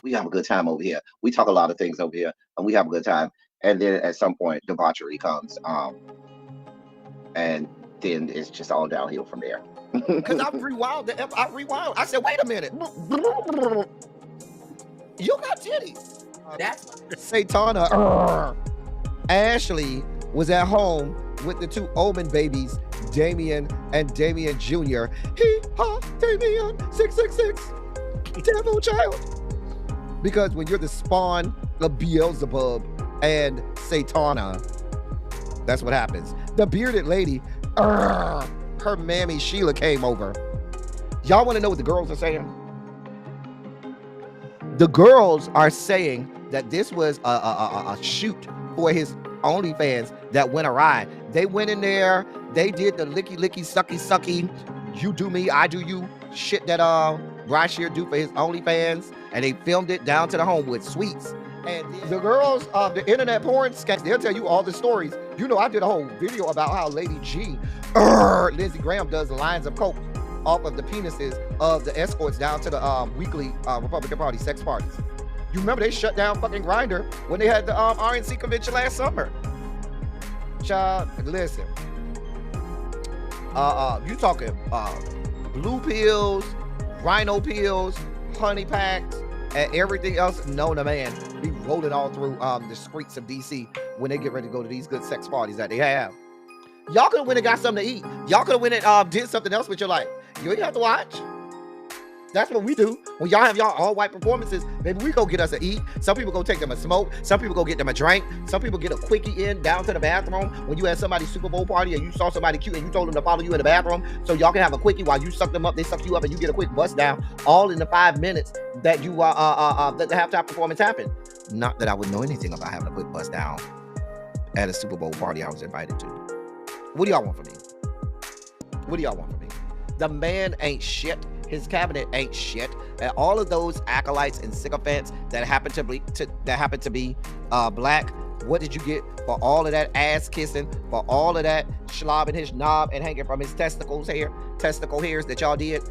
we have a good time over here. We talk a lot of things over here, and we have a good time. And then at some point, debauchery comes, and then it's just all downhill from there. Cause I rewound I rewound. I said, wait a minute. You got titties. That's Satana. Ashley was at home with the two Omen babies, Damien and Damien Jr. Hee ha, Damien 666, devil child. Because when you're the spawn of Beelzebub and Satana, that's what happens. The bearded lady, her mammy Sheila came over. Y'all want to know what the girls are saying? The girls are saying that this was a shoot for his OnlyFans that went awry. They went in there, they did the licky licky sucky sucky, you do me, I do you shit that Brashear do for his OnlyFans, and they filmed it down to the Homewood Suites. And the girls, the internet porn sketch, they'll tell you all the stories. You know, I did a whole video about how Lady G, Lindsey Graham does lines of coke off of the penises of the escorts down to the weekly Republican Party sex parties. You remember they shut down fucking Grindr when they had the RNC convention last summer. Child, listen. You talking blue pills, rhino pills, honey packs, and everything else known to man be rolling all through the streets of DC when they get ready to go to these good sex parties that they have. Y'all could have went and got something to eat. Y'all could have went and did something else with your life. You ain't have to watch. That's what we do. When y'all have y'all all white performances, maybe we go get us a eat. Some people go take them a smoke. Some people go get them a drink. Some people get a quickie in down to the bathroom. When you had somebody's Super Bowl party and you saw somebody cute and you told them to follow you in the bathroom so y'all can have a quickie while you suck them up, they suck you up, and you get a quick bust down, all in the 5 minutes that you that the halftime performance happened. Not that I would know anything about having a quick bust down at a Super Bowl party I was invited to. What do y'all want from me? What do y'all want from me? The man ain't shit. His cabinet ain't shit. And all of those acolytes and sycophants that happen to be black, what did you get for all of that ass kissing, for all of that slobbing his knob and hanging from his testicle hairs that y'all did?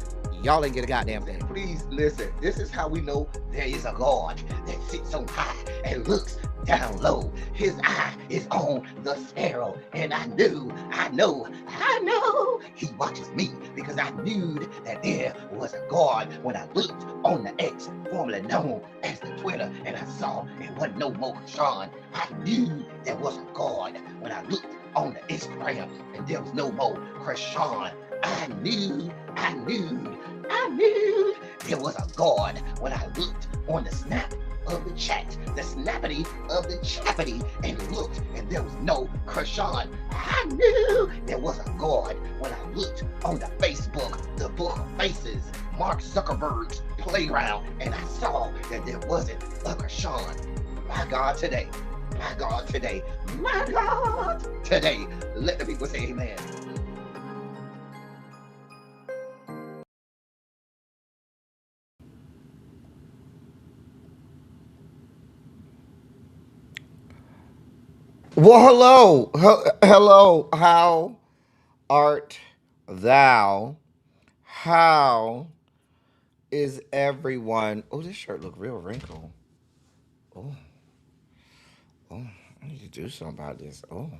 Y'all ain't get a goddamn thing. Please listen. This is how we know there is a God that sits on high and looks down low. His eye is on the sparrow, and I know he watches me, because I knew that there was a God when I looked on the X, formerly known as the Twitter, and I saw it wasn't no more Sean. I knew there was a God when I looked on the Instagram, and there was no more Krishan. I knew there was a God when I looked on the snap of the chat, the snappity of the chappity, and looked, and there was no Krishan. I knew there was a God when I looked on the Facebook, the book of faces, Mark Zuckerberg's playground, and I saw that there wasn't a Krishan. My God today, my God today, my God today. Let the people say amen. Well, hello, how art thou? How is everyone? Oh, this shirt look real wrinkled. Oh, I need to do something about this. Oh,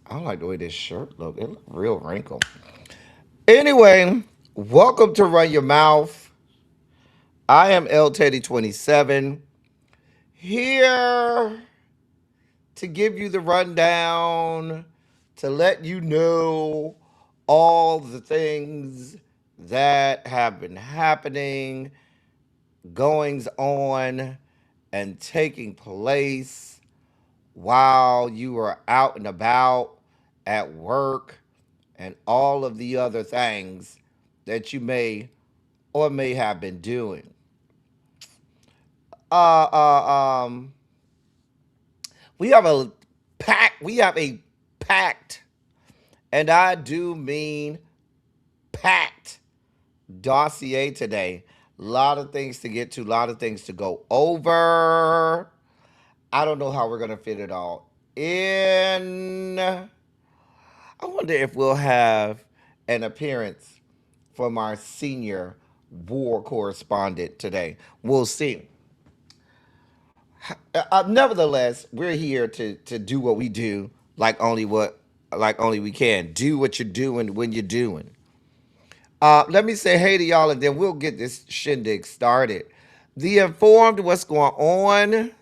I don't like the way this shirt look. It look real wrinkled. Anyway, welcome to Run Your Mouth. I am L Teddy 27 here to give you the rundown, to let you know all the things that have been happening, goings on, and taking place while you are out and about at work, and all of the other things that you may or may have been doing. Uh, uh, um, we have a packed, and I do mean packed dossier today. A lot of things to get to, a lot of things to go over. I don't know how we're going to fit it all in. I wonder if we'll have an appearance from our senior war correspondent today. We'll see. Nevertheless, we're here to do what we do, like only we can. Do what you're doing when you're doing. Let me say hey to y'all, and then we'll get this shindig started. The informed, what's going on?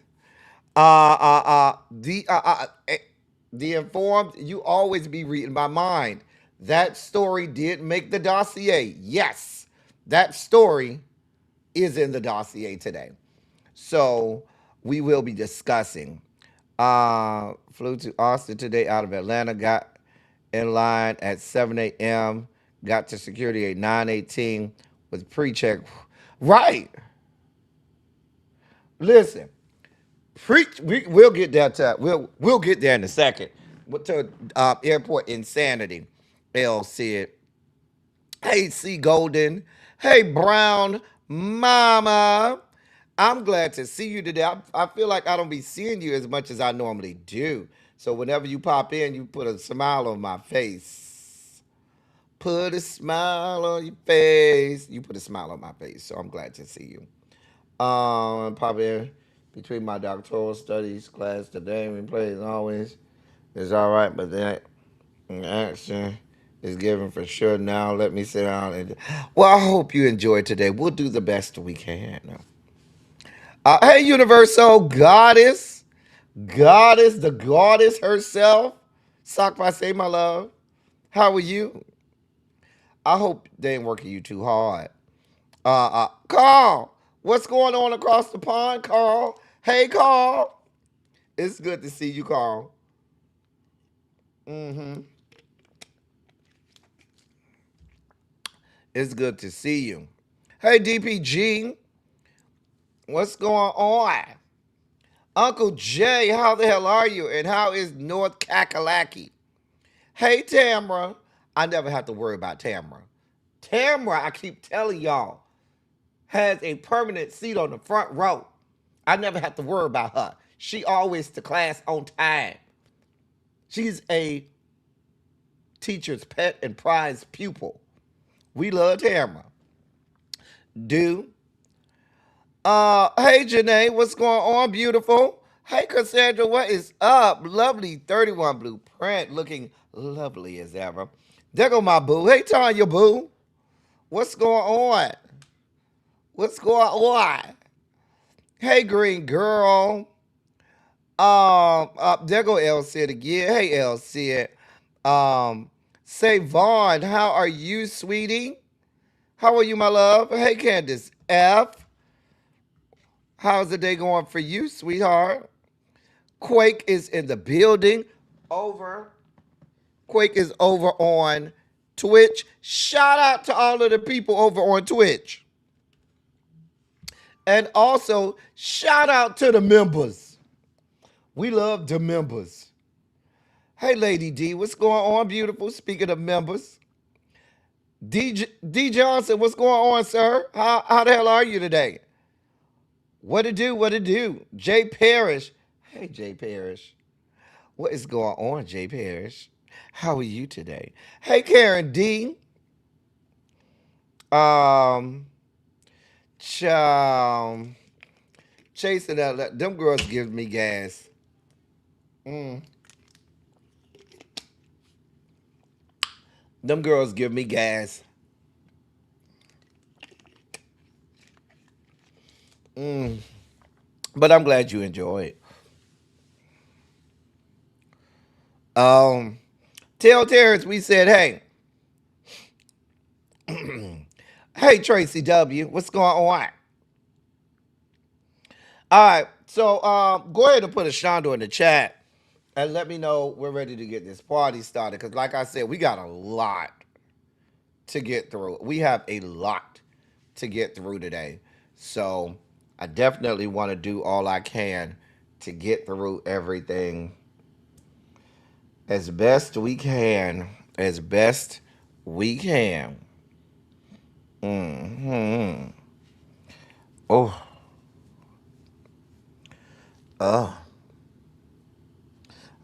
The informed, you always be reading my mind. That story did make the dossier. Yes, that story is in the dossier today. So we will be discussing. Flew to Austin today out of Atlanta. Got in line at 7 a.m. Got to security at 9:18 with pre-check. Right. Listen, preach. We'll get there. We'll get there in a second. To airport insanity. L said, "Hey, C Golden. Hey, Brown Mama. I'm glad to see you today. I feel like I don't be seeing you as much as I normally do. So whenever you pop in, you put a smile on my face. Put a smile on your face. You put a smile on my face. So I'm glad to see you. Pop in between my doctoral studies class today. We play as always. It's all right, but that action is given for sure. Now let me sit down and. Well, I hope you enjoyed today. We'll do the best we can. Hey, Universal Goddess, the goddess herself. Sock by say my love. How are you? I hope they ain't working you too hard. Carl, what's going on across the pond, Carl? Hey, Carl. It's good to see you, Carl. Mm-hmm. It's good to see you. Hey, DPG, what's going on? Uncle Jay, how the hell are you? And how is North Kakalaki? Hey, Tamra. I never have to worry about Tamra. Tamra, I keep telling y'all, has a permanent seat on the front row. I never have to worry about her. She always to class on time. She's a teacher's pet and prized pupil. We love Tamra. Do. Hey, Janae, what's going on, beautiful? Hey, Cassandra, what is up? Lovely 31 blueprint, looking lovely as ever. There go my boo. Hey, Tanya, boo. What's going on? What's going on? Hey, green girl. There go El Cid again. Hey, El Cid. Say Vaughn, how are you, sweetie? How are you, my love? Hey, Candace F. How's the day going for you, sweetheart? Quake is in the building. Over. Quake is over on Twitch. Shout out to all of the people over on Twitch. And also, shout out to the members. We love the members. Hey, Lady D, what's going on, beautiful? Speaking of members. D Johnson, what's going on, sir? How the hell are you today? What to do? What to do? Jay Parrish. Hey, Jay Parrish. What is going on, Jay Parrish? How are you today? Hey, Karen D. Um, ch- um Chasing that. Them girls give me gas. Mm. Them girls give me gas. Mm. But I'm glad you enjoy it. Um, Tell Terrence we said, hey, hey Tracy W, what's going on? All right, so go ahead and put a Shondo in the chat and let me know we're ready to get this party started. Because, like I said, we got a lot to get through. We have a lot to get through today. So, I definitely want to do all I can to get through everything as best we can. As best we can. Hmm. Oh. Oh.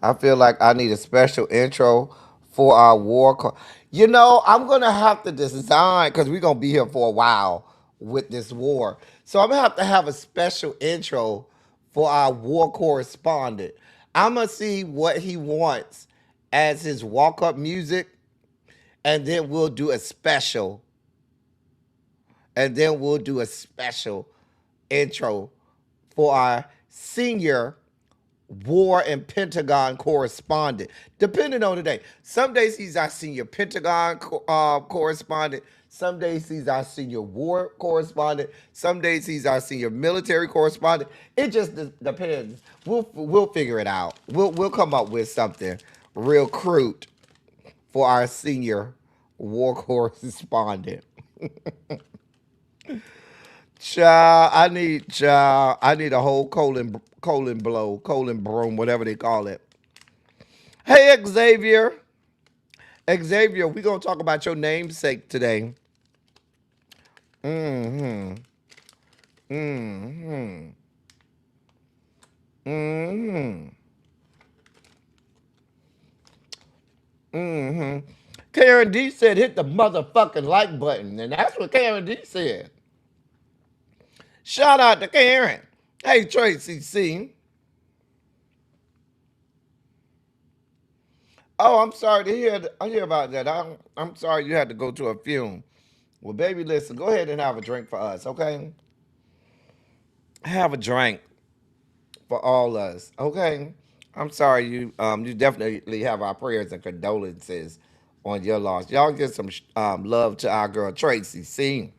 I feel like I need a special intro for our war. I'm gonna have to design because we're gonna be here for a while with this war. So I'm gonna have to have a special intro for our war correspondent. I'm going to see what he wants as his walk up music, and then we'll do a special. And then we'll do a special intro for our senior War and Pentagon correspondent, depending on the day. Some days he's our senior Pentagon correspondent. Some days he's our senior war correspondent. Some days he's our senior military correspondent. It just depends. We'll figure it out. We'll come up with something real crude for our senior war correspondent. I need a whole colon broom, whatever they call it. Hey, Xavier. Xavier, we're going to talk about your namesake today. Mm-hmm. Mm-hmm. Mm-hmm. Mm-hmm. Karen D said hit the motherfucking like button, and that's what Karen D said. Shout out to Karen. Hey, Tracy C. Oh, I'm sorry to hear about that. I'm sorry you had to go to a funeral. Well, baby, listen, go ahead and have a drink for us, okay? Have a drink for all us, okay? I'm sorry you definitely have our prayers and condolences on your loss. Y'all give some love to our girl Tracy. See,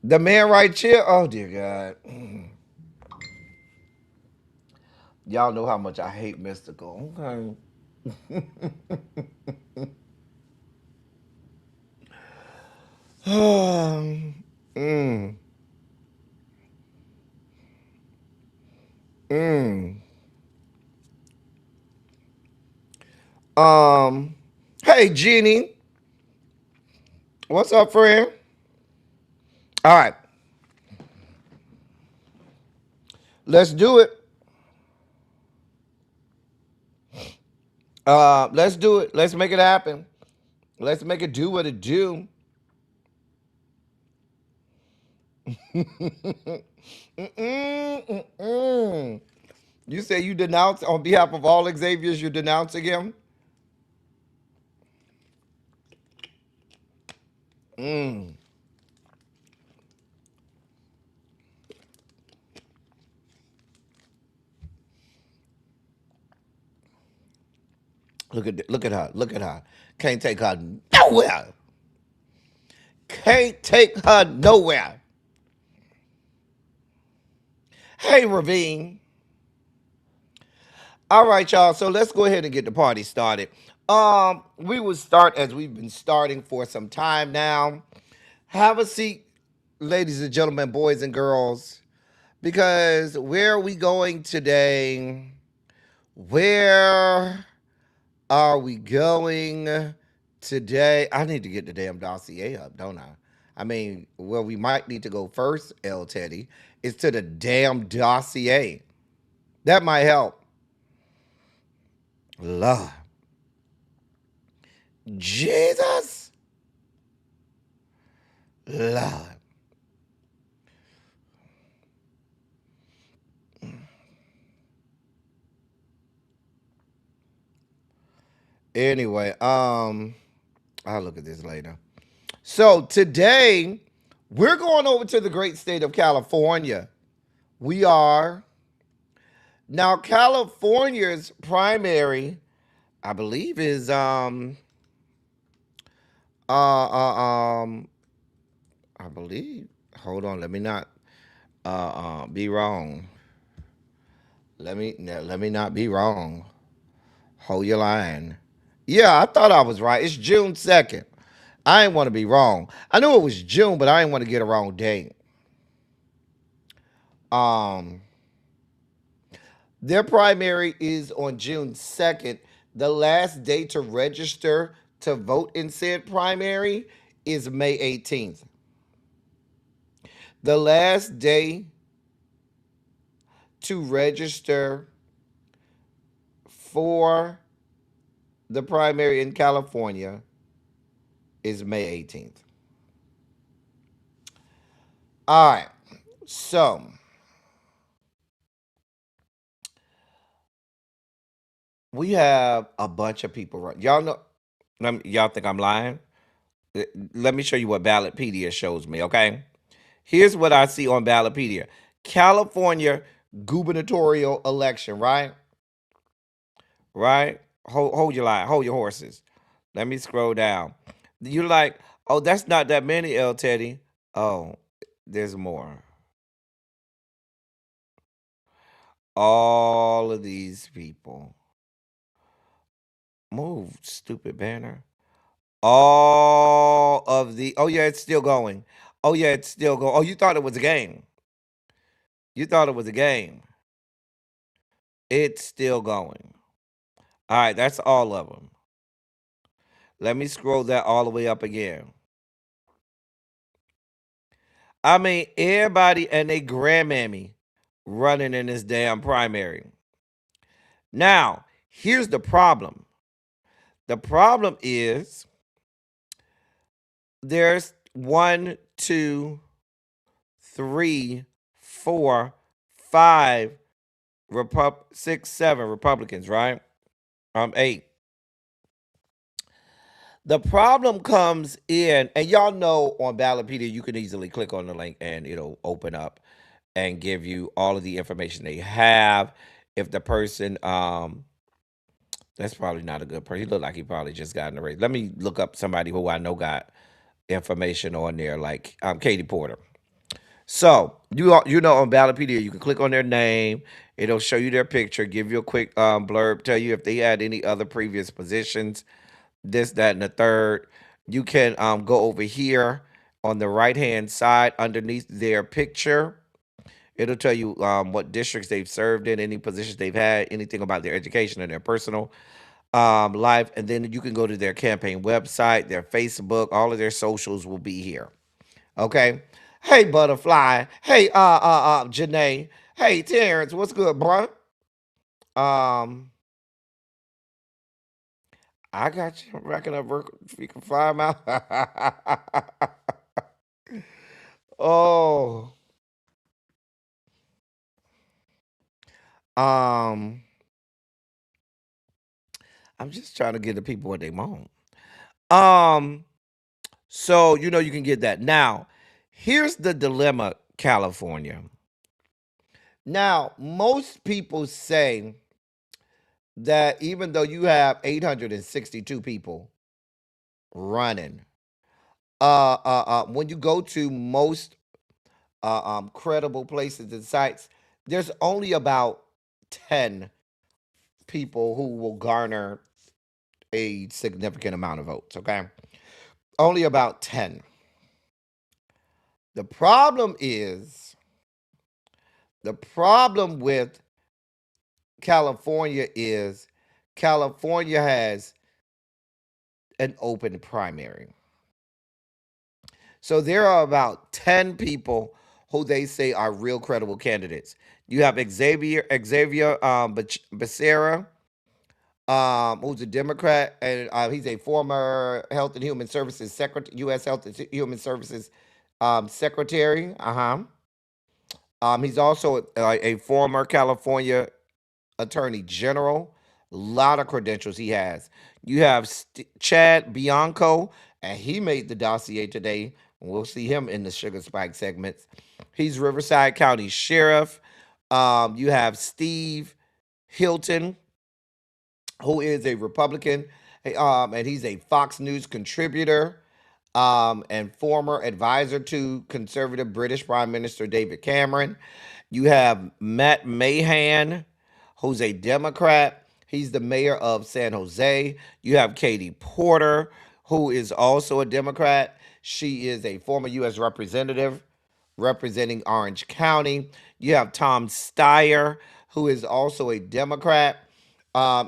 the man right here. Oh dear God, y'all know how much I hate Mystical. Okay. mm, mm. Um, hey Jeannie, what's up, friend? All right, let's do it. Let's do it. Let's make it happen. Let's make it do what it do. Mm-mm, mm-mm. You say you denounce on behalf of all Xaviers, you're denouncing him? Mm. Look at her. Look at her. Can't take her nowhere. Can't take her nowhere. Hey, Ravine. All right, y'all. So let's go ahead and get the party started. We will start as we've been starting for some time now. Have a seat, ladies and gentlemen, boys and girls, because where are we going today? Where are we going today? I need to get the damn dossier up, don't I? I mean, well, we might need to go first, L. Teddy, is to the damn dossier. That might help. Lord. Jesus. Lord. Anyway, I'll look at this later. So today, we're going over to the great state of California. We are. Now, California's primary, I believe, is I believe. Hold on, let me not be wrong. Let me not be wrong. Hold your line. Yeah, I thought I was right. It's June 2nd. I didn't want to be wrong. I knew it was June, but I didn't want to get a wrong date. Um, their primary is on June 2nd. The last day to register to vote in said primary is May 18th. The last day to register for the primary in California is May 18th. All right. So, We have a bunch of people run. Y'all know. Y'all think I'm lying? Uh, Let me show you what Ballotpedia shows me. Okay. Here's what I see on Ballotpedia: California gubernatorial election. Right. Right. Hold your line. Hold your horses. Let me scroll down. You're like, oh, that's not that many, L Teddy. Oh, there's more. All of these people. Move, stupid banner. All of the. Oh yeah, it's still going. Oh yeah, it's still going. Oh, you thought it was a game. You thought it was a game. It's still going. All right, that's all of them. Let me scroll that all the way up again. I mean, everybody and they grandmammy running in this damn primary. Now, here's the problem. The problem is there's one, two, three, four, five, six, seven Republicans, right? Eight. The problem comes in, and y'all know on Ballotpedia, you can easily click on the link and it'll open up and give you all of the information they have. If the person, that's probably not a good person. He looked like he probably just got in the race. Let me look up somebody who I know got information on there, like Katie Porter. So you know on Ballotpedia, you can click on their name. It'll show you their picture, give you a quick blurb, tell you if they had any other previous positions, this, that, and the third. You can go over here on the right hand side underneath their picture. It'll tell you what districts they've served in, any positions they've had, anything about their education and their personal life. And then you can go to their campaign website, their Facebook, all of their socials will be here. Okay. Hey, Butterfly. Hey, Janae. Hey, Terrence. What's good, bruh? Um, I got you. I'm racking up work. You can fly them out. Oh, um, I'm just trying to get the people what they want. Um, so you can get that. Now, here's the dilemma, California. Now, most people say that even though you have 862 people running, when you go to most credible places and sites, there's only about 10 people who will garner a significant amount of votes. Okay, only about 10. The problem is the problem with California is California has an open primary. So there are about 10 people who they say are real credible candidates. You have Xavier Becerra, who's a Democrat, and he's a former Health and Human Services Secretary, U.S. Health and Human Services Secretary. He's also a former California Attorney General. A lot of credentials he has. You have Chad Bianco, and he made the dossier today. We'll see him in the Sugar Spike segments. He's Riverside County Sheriff. You have Steve Hilton, who is a Republican, and he's a Fox News contributor, and former advisor to conservative British Prime Minister David Cameron. You have Matt Mahan, who's a Democrat. He's the mayor of San Jose. You have Katie Porter, who is also a Democrat. She is a former U.S. representative representing Orange County. You have Tom Steyer, who is also a Democrat.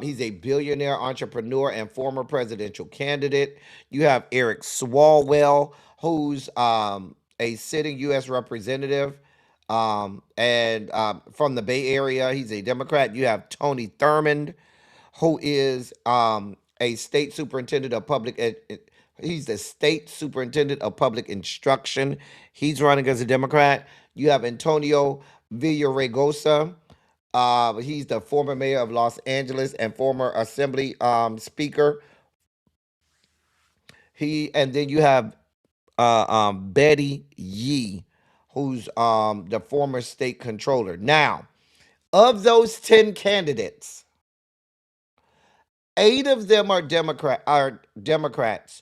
He's a billionaire entrepreneur and former presidential candidate. You have Eric Swalwell, who's a sitting U.S. representative and from the Bay Area. He's a Democrat. You have Tony Thurmond, who is a state superintendent of he's the state superintendent of public instruction. He's running as a Democrat. You have Antonio Villaraigosa, He's the former mayor of Los Angeles and former assembly speaker. And then you have Betty Yee, who's the former state controller. Now, of those 10 candidates, 8 of them are Democrats,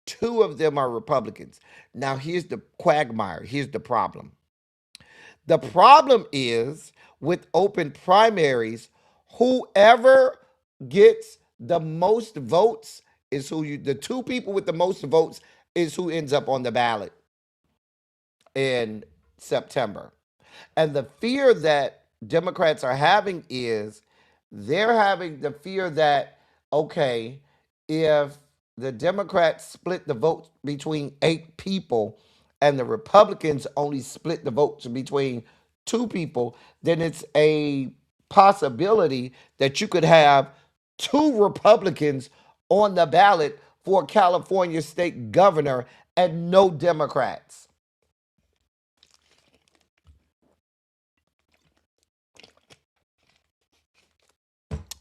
2 of them are Republicans. Now, here's the quagmire. Here's the problem. The problem is with open primaries, whoever gets the most votes is the 2 people with the most votes is who ends up on the ballot in September. And the fear that Democrats are having is they're having the fear that, okay, if the Democrats split the vote between 8 people and the Republicans only split the votes between 2 people, then it's a possibility that you could have 2 Republicans on the ballot for California state governor and no Democrats.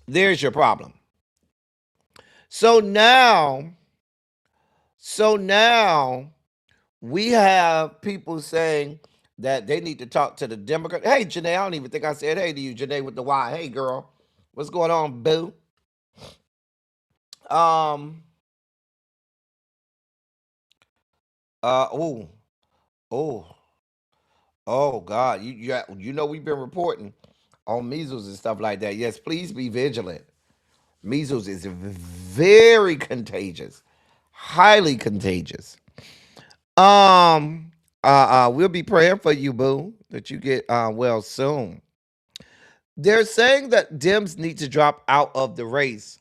There's your problem. So now, so now we have people saying that they need to talk to the Democrat. Hey, Janae, I don't even think I said hey to you, Janae with the Y. Hey, girl, what's going on, boo? Um. Oh. Oh. Oh. God. You know we've been reporting on measles and stuff like that. Yes, please be vigilant. Measles is very contagious, highly contagious. Um, we'll be praying for you, boo, that you get well soon. They're saying that Dems need to drop out of the race,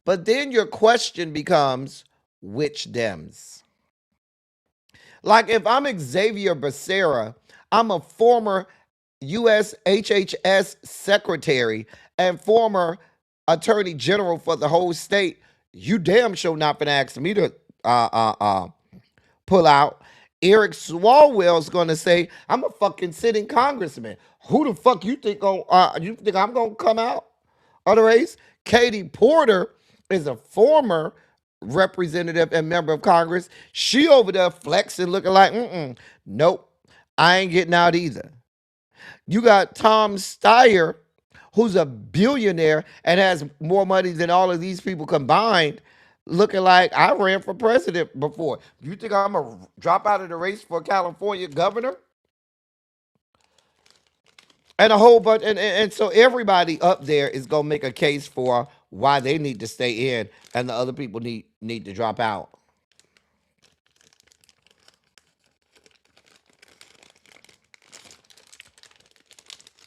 but then your question becomes, which Dems? Like if I'm Xavier Becerra, I'm a former U.S. HHS secretary and former attorney general for the whole state. You damn sure not been asking me to uh, uh, uh, pull out. Eric Swalwell's gonna say, I'm a fucking sitting congressman. Who the fuck you think I'm gonna come out of the race? Katie Porter is a former representative and member of Congress. She over there flexing, looking like, nope, I ain't getting out either. You got Tom Steyer, who's a billionaire and has more money than all of these people combined, looking like I ran for president before. You think I'm gonna drop out of the race for California governor? And a whole bunch, and so everybody up there is gonna make a case for why they need to stay in, and the other people need to drop out.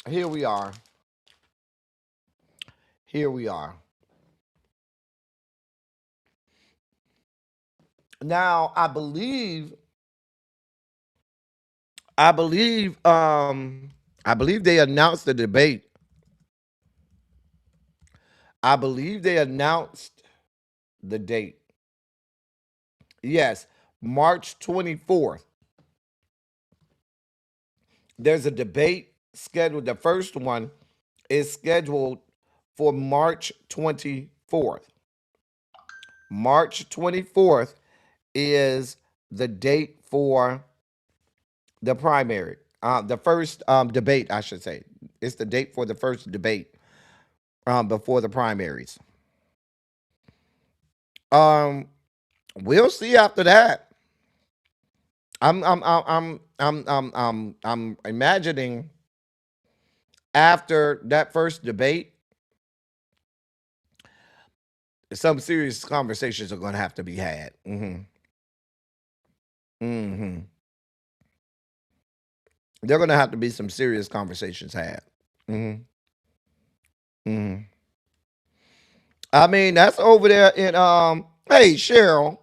Here we are. Here we are. Now I believe I believe they announced the debate. I believe they announced the date. Yes, March 24th. There's a debate scheduled. The first one is scheduled for March 24th. March 24th is the date for the primary. The first debate, I should say. It's the date for the first debate before the primaries. Um, we'll see after that. I'm imagining after that first debate, some serious conversations are going to have to be had. Hmm. They're going to have to be some serious conversations had. Hmm. Hmm. I mean, that's over there in Hey Cheryl,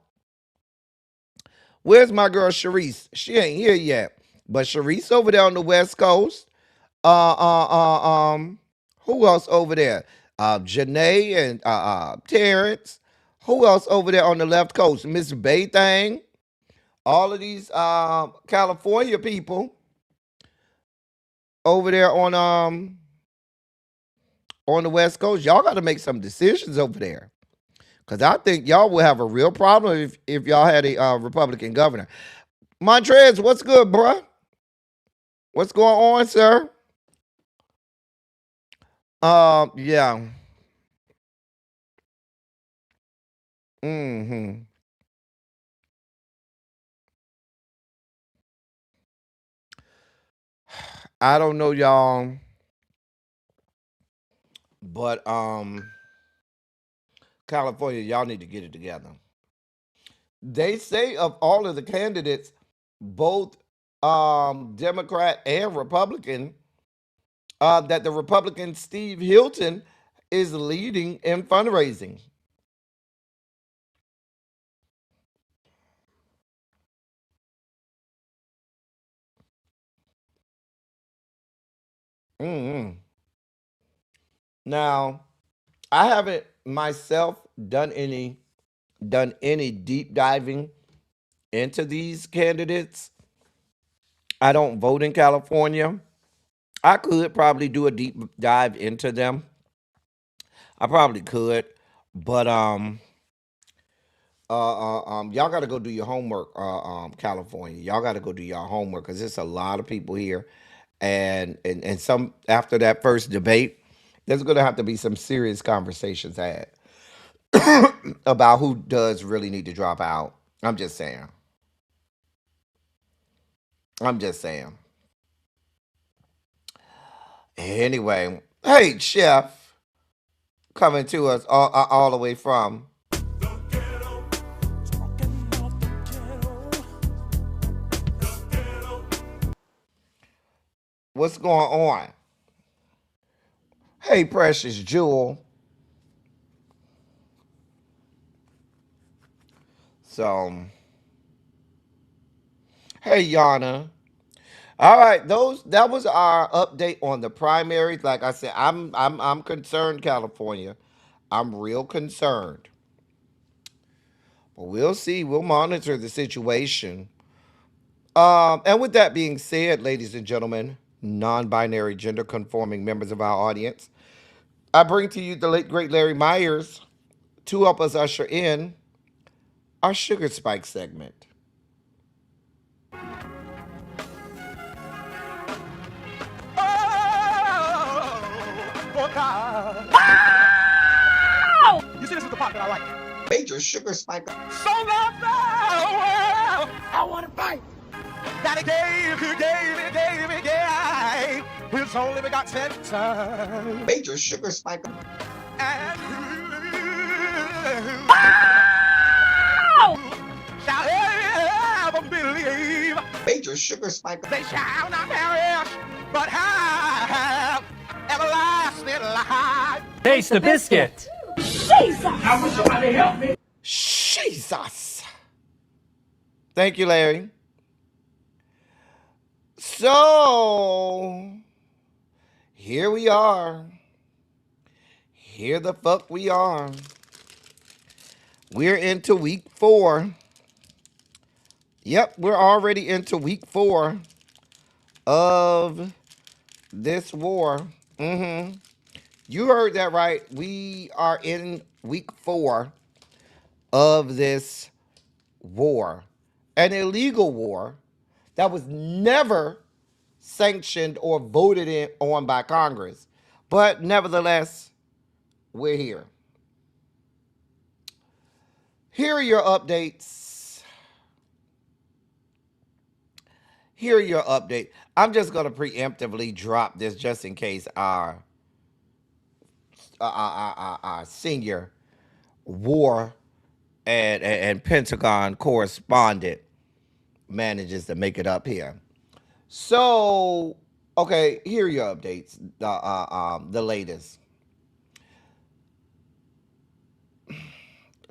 where's my girl Sharice? She ain't here yet, but Sharice over there on the West Coast. Uh, uh, who else over there? Janae and Terrence. Who else over there on the left coast? Miss Baythang. All of these California people over there on on the West Coast, y'all got to make some decisions over there. Because I think y'all will have a real problem if y'all had a Republican governor. Montrez, what's good, bruh? What's going on, sir? Yeah. Mm-hmm. I don't know, y'all, but California, y'all need to get it together. They say of all of the candidates, both Democrat and Republican, that the Republican Steve Hilton is leading in fundraising. Mm-hmm. Now, I haven't myself done any deep diving into these candidates. I don't vote in California. I could probably do a deep dive into them. I probably could, but y'all got to go do your homework. California, y'all got to go do your homework because there's a lot of people here, and some after that first debate, there's gonna have to be some serious conversations had about who does really need to drop out. I'm just saying. I'm just saying. Anyway, hey, Chef, coming to us all the way from. What's going on? Hey, Precious Jewel. So, hey, Yana. All right, that was our update on the primaries. Like I said, I'm concerned, California. I'm real concerned. But we'll see. We'll monitor the situation. And with that being said, ladies and gentlemen, non-binary gender conforming members of our audience, I bring to you the late great Larry Myers to help us usher in our sugar spike segment. Oh, God. You see, this is the part that I like. Major sugar spike. So long, well, I want to fight. That he gave his only begotten son. Major sugar spike. And shall ever believe. Major sugar spike. They shall not perish, but have everlasting life. Taste the biscuit. Jesus! I wish somebody help me. Jesus. Thank you, Larry. So, here we are. Here the fuck we are. We're into week 4. Yep, we're already into week 4 of this war. You heard that right. We are in week 4 of this war. An illegal war that was never sanctioned or voted on by Congress. But nevertheless, we're here. Here are your updates. Here are your updates. I'm just going to preemptively drop this just in case our senior war and Pentagon correspondent manages to make it up here. So, okay, here are your updates. The latest.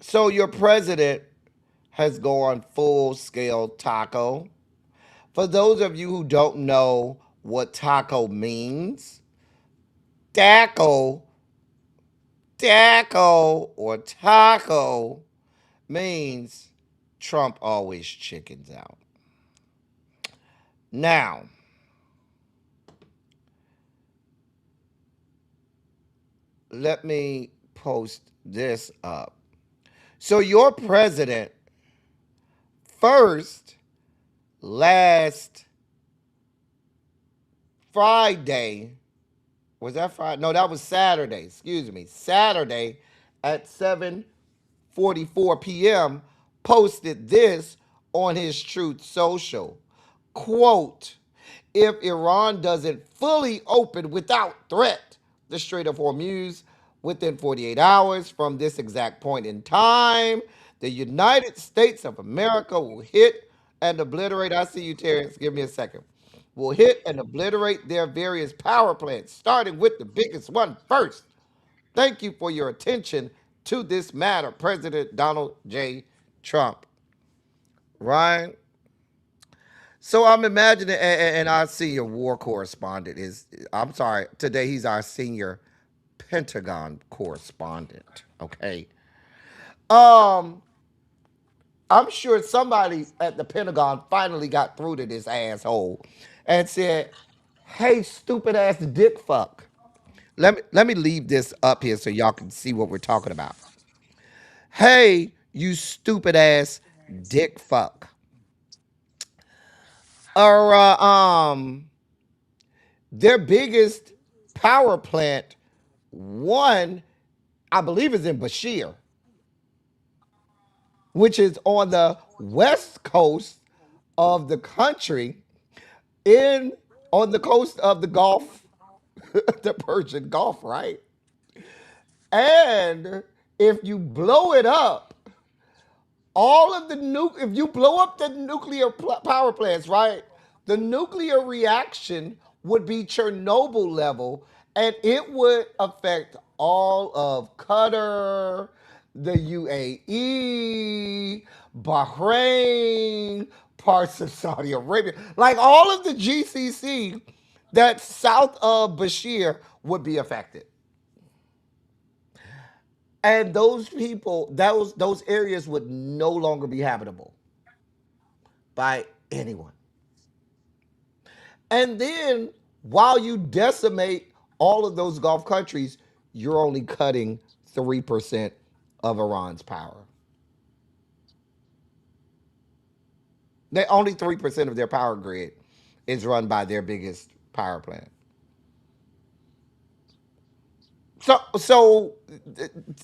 So your president has gone full scale taco. For those of you who don't know what taco means, taco or taco means Trump always chickens out. Now, Let me post this up. So your president first last Friday, was that Friday? No, that was Saturday. Excuse me. Saturday at 7:44 p.m. posted this on his Truth Social. Quote, if Iran doesn't fully open without threat the Strait of Hormuz within 48 hours from this exact point in time, the United States of America will hit and obliterate. I see you, Terrence. Give me a second. Will hit and obliterate their various power plants, starting with the biggest one first. Thank you for your attention to this matter, President Donald J. Trump. Ryan, so I'm imagining, and our senior war correspondent is, I'm sorry, today he's our senior Pentagon correspondent. Okay. Um, I'm sure somebody at the Pentagon finally got through to this asshole and said, hey, stupid ass dick fuck. Let me leave this up here so y'all can see what we're talking about. Hey, you stupid ass dick fuck. Or their biggest power plant, one, I believe, is in Bashir, which is on the west coast of the country, in on the coast of the Gulf, the Persian Gulf, right? And if you blow it up, all of the if you blow up the nuclear power plants, right? The nuclear reaction would be Chernobyl level, and it would affect all of Qatar, the UAE, Bahrain, parts of Saudi Arabia, like all of the GCC that's south of Bashir would be affected. And those people, those areas would no longer be habitable by anyone. And then while you decimate all of those Gulf countries, you're only cutting 3% of Iran's power. They only 3% of their power grid is run by their biggest power plant. So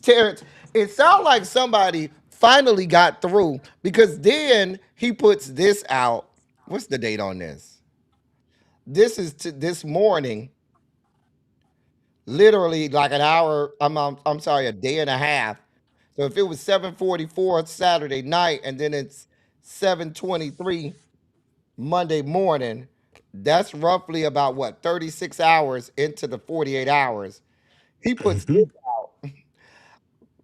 Terrence, it sounds like somebody finally got through because then he puts this out. What's the date on this? This is this morning, literally like an hour. I'm sorry, a day and a half. So if it was 7:44 Saturday night and then it's 7:23 Monday morning, that's roughly about what, 36 hours into the 48 hours. He puts this Mhm. out.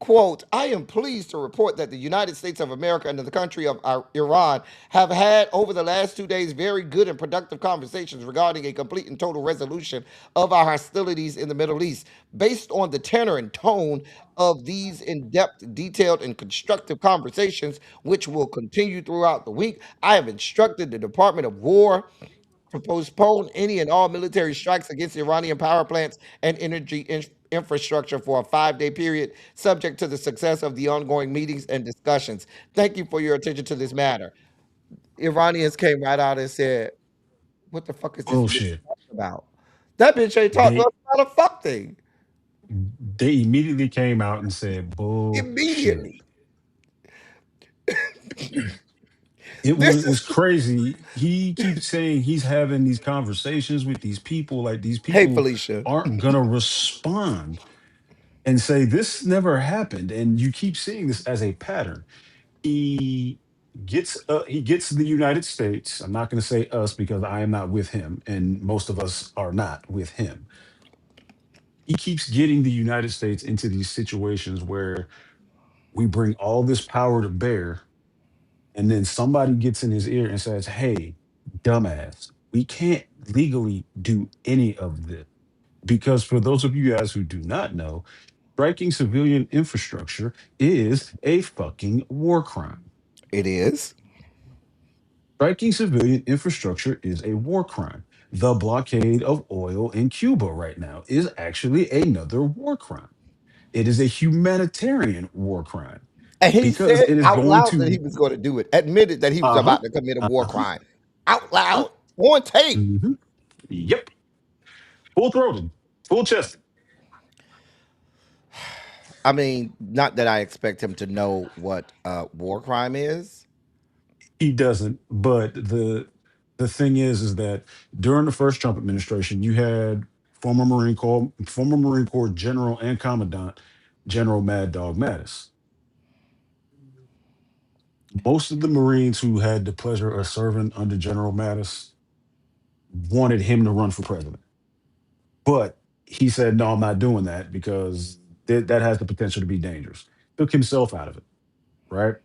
Quote, I am pleased to report that the United States of America and the country of Iran have had over the last 2 days very good and productive conversations regarding a complete and total resolution of our hostilities in the Middle East. Based on the tenor and tone of these in depth, detailed, and constructive conversations, which will continue throughout the week, I have instructed the Department of War to postpone any and all military strikes against Iranian power plants and energy infrastructure for a 5-day period, subject to the success of the ongoing meetings and discussions. Thank you for your attention to this matter. Iranians came right out and said, what the fuck is this bitch Bullshit. talking about? That bitch ain't talking They about a fuck thing. they immediately came out and said bullshit. Immediately. It This was is, it's crazy. He keeps saying he's having these conversations with these people, like these hey, people Felicia. aren't gonna respond and say this never happened. And you keep seeing this as a pattern. He he gets the United States. I'm not gonna say us because I am not with him, and most of us are not with him. He keeps getting the United States into these situations where we bring all this power to bear, and then somebody gets in his ear and says, hey, dumbass, we can't legally do any of this. Because for those of you guys who do not know, striking civilian infrastructure is a fucking war crime. It is. Striking civilian infrastructure is a war crime. the blockade of oil in Cuba right now is actually another war crime. It is a humanitarian war crime And he because said it is out going loud that he to, was going to do it, admitted that he was uh huh, about to commit a uh war huh, crime out uh loud on tape. hmm, yep, full throated, full chested. I mean, not that I expect him to know what war crime is. He doesn't. But the thing is that during the first Trump administration, you had former Marine Corps General and Commandant General Mad Dog Mattis. Most of the Marines who had the pleasure of serving under General Mattis wanted him to run for president, but he said, "No, I'm not doing that because that has the potential to be dangerous." Took himself out of it, right?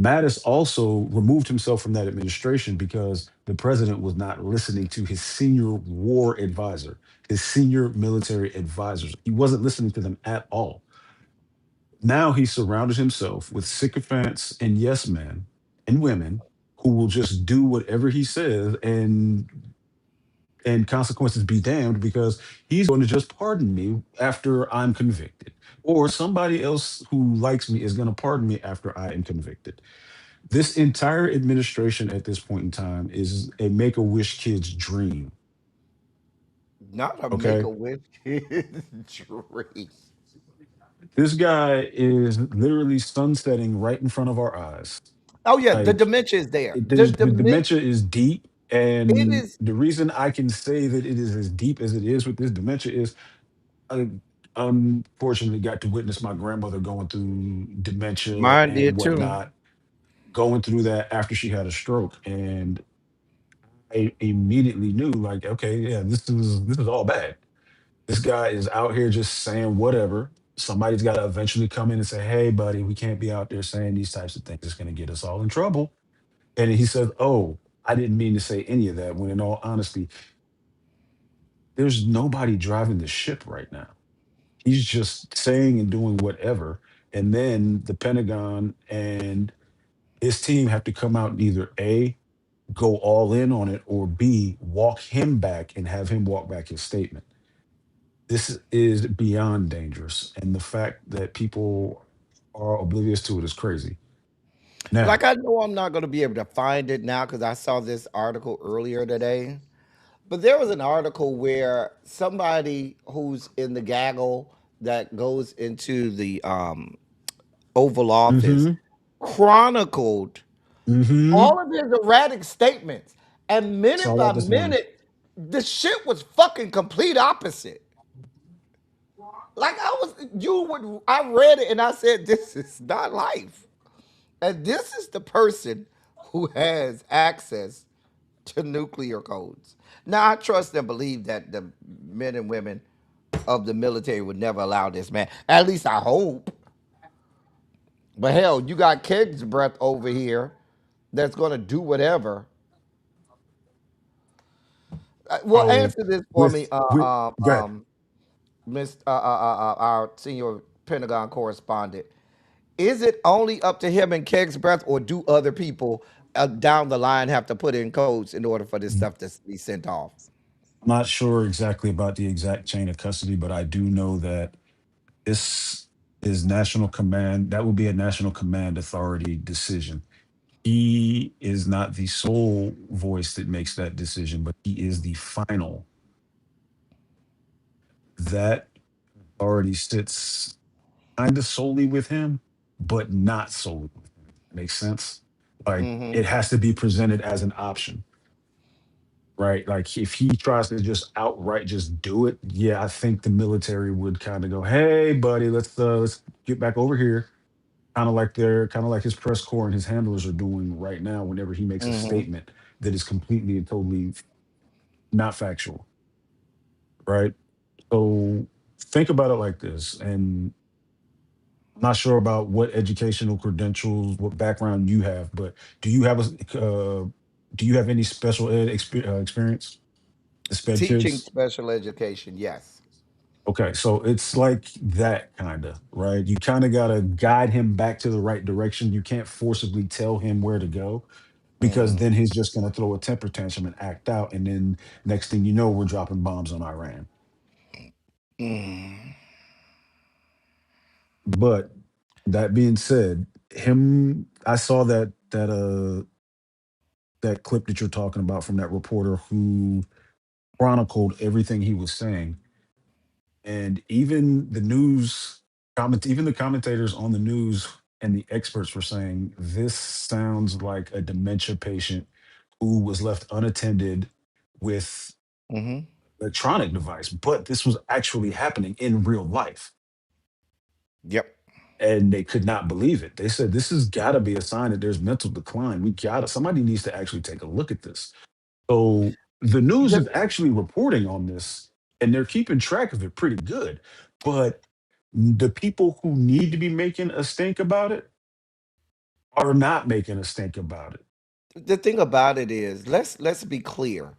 Mattis also removed himself from that administration because the president was not listening to his senior war advisor, his senior military advisors. He wasn't listening to them at all. Now he surrounded himself with sycophants and yes men and women who will just do whatever he says and consequences be damned because he's going to just pardon me after I'm convicted. Or somebody else who likes me is going to pardon me after I am convicted. This entire administration at this point in time is a make a wish kid's dream. Not a make Okay. a wish dream. This guy is literally sunsetting right in front of our eyes. Oh yeah, the Like, dementia is there. The the dementia, dementia is deep. it And is. the reason I can say that it is as deep as it is with this dementia is I unfortunately got to witness my grandmother going through dementia Mine and did too. whatnot, going through that after she had a stroke. And I immediately knew, like, okay, yeah, this is all bad. This guy is out here just saying whatever. Somebody's got to eventually come in and say, "Hey, buddy, we can't be out there saying these types of things. It's going to get us all in trouble." And he says, "Oh, I didn't mean to say any of that." When, in all honesty, there's nobody driving the ship right now. He's just saying and doing whatever, and then the Pentagon and his team have to come out and either A, go all in on it, or B, walk him back and have him walk back his statement. This is beyond dangerous. And the fact that people are oblivious to it is crazy. Like Now, I know I'm not going to be able to find it now because I saw this article earlier today. But there was an article where somebody who's in the gaggle that goes into the Oval Office mm-hmm, chronicled mm-hmm. all of his erratic statements, and minute Saw by that this morning. minute, the shit was fucking complete opposite. Like I was, you would, I read it and I said, "This is not life," and this is the person who has access to nuclear codes. Now I trust and believe that the men and women of the military would never allow this, man. At least I hope. But hell, you got Keg's breath over here that's gonna do whatever. Well, So answer this for me, with God, Miss our senior Pentagon correspondent. Is it only up to him and Keg's breath, or do other people down the line have to put in codes in order for this I'm stuff to be sent off? not sure exactly about the exact chain of custody, but I do know that this is national command. That would be a national command authority decision. He is not the sole voice that makes that decision, but he is the final. That already sits kind of solely with him, but not solely with him. Makes sense? Like, Mm-hmm. it has to be presented as an option, right? Like, if he tries to just outright just do it, yeah, I think the military would kind of go, "Hey, buddy, let's get back over here." Kind of like his press corps and his handlers are doing right now whenever he makes a Mm-hmm. statement that is completely and totally not factual, right? So think about it like this, and I'm not sure about what educational credentials, what background you have, but do you have do you have any special ed experience? The sped Teaching kids? special education, yes. Okay, so it's like that kind of, right? You kind of got to guide him back to the right direction. You can't forcibly tell him where to go. because Mm, then he's just going to throw a temper tantrum and act out. And then next thing you know, we're dropping bombs on Iran. mm, But that being said, I saw that clip that you're talking about from that reporter who chronicled everything he was saying. And even even the commentators on the news and the experts were saying this sounds like a dementia patient who was left unattended with hmm. electronic device, but this was actually happening in real life. Yep. And they could not believe it. They said this has got to be a sign that there's mental decline. Somebody needs to actually take a look at this. So the news is The, actually reporting on this and they're keeping track of it pretty good. But the people who need to be making a stink about it are not making a stink about it. the thing about it is, let's be clear.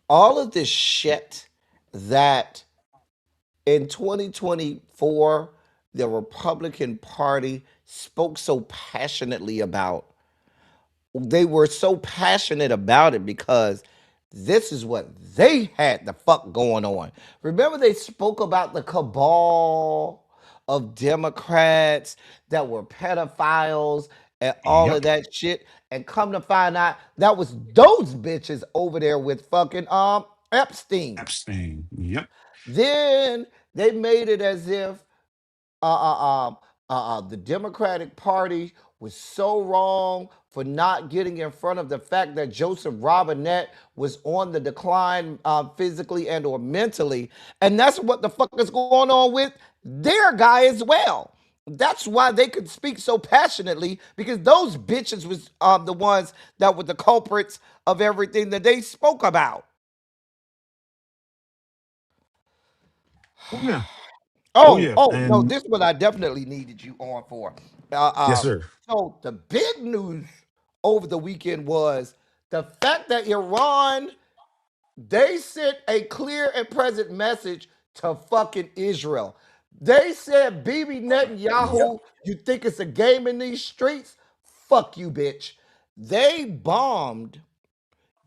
All of this shit that in 2024 the Republican Party spoke so passionately about, they were so passionate about it because this is what they had the fuck going on. Remember, they spoke about the cabal of Democrats that were pedophiles and all of Yep. that shit. And come to find out, that was those bitches over there with fucking Epstein. Epstein. Yep. Then they made it as if uh, uh, um, the Democratic Party was so wrong for not getting in front of the fact that Joseph Robinette was on the decline physically and or mentally, and that's what the fuck is going on with their guy as well. That's why they could speak so passionately because those bitches was the ones that were the culprits of everything that they spoke about. Oh yeah. Oh Oh, yeah. oh no, And this one I definitely needed you on for. yes, sir. So the big news over the weekend was the fact that Iran, they sent a clear and present message to fucking Israel. They said, Bibi Yep. Netanyahu, you think it's a game in these streets? Fuck you, bitch. They bombed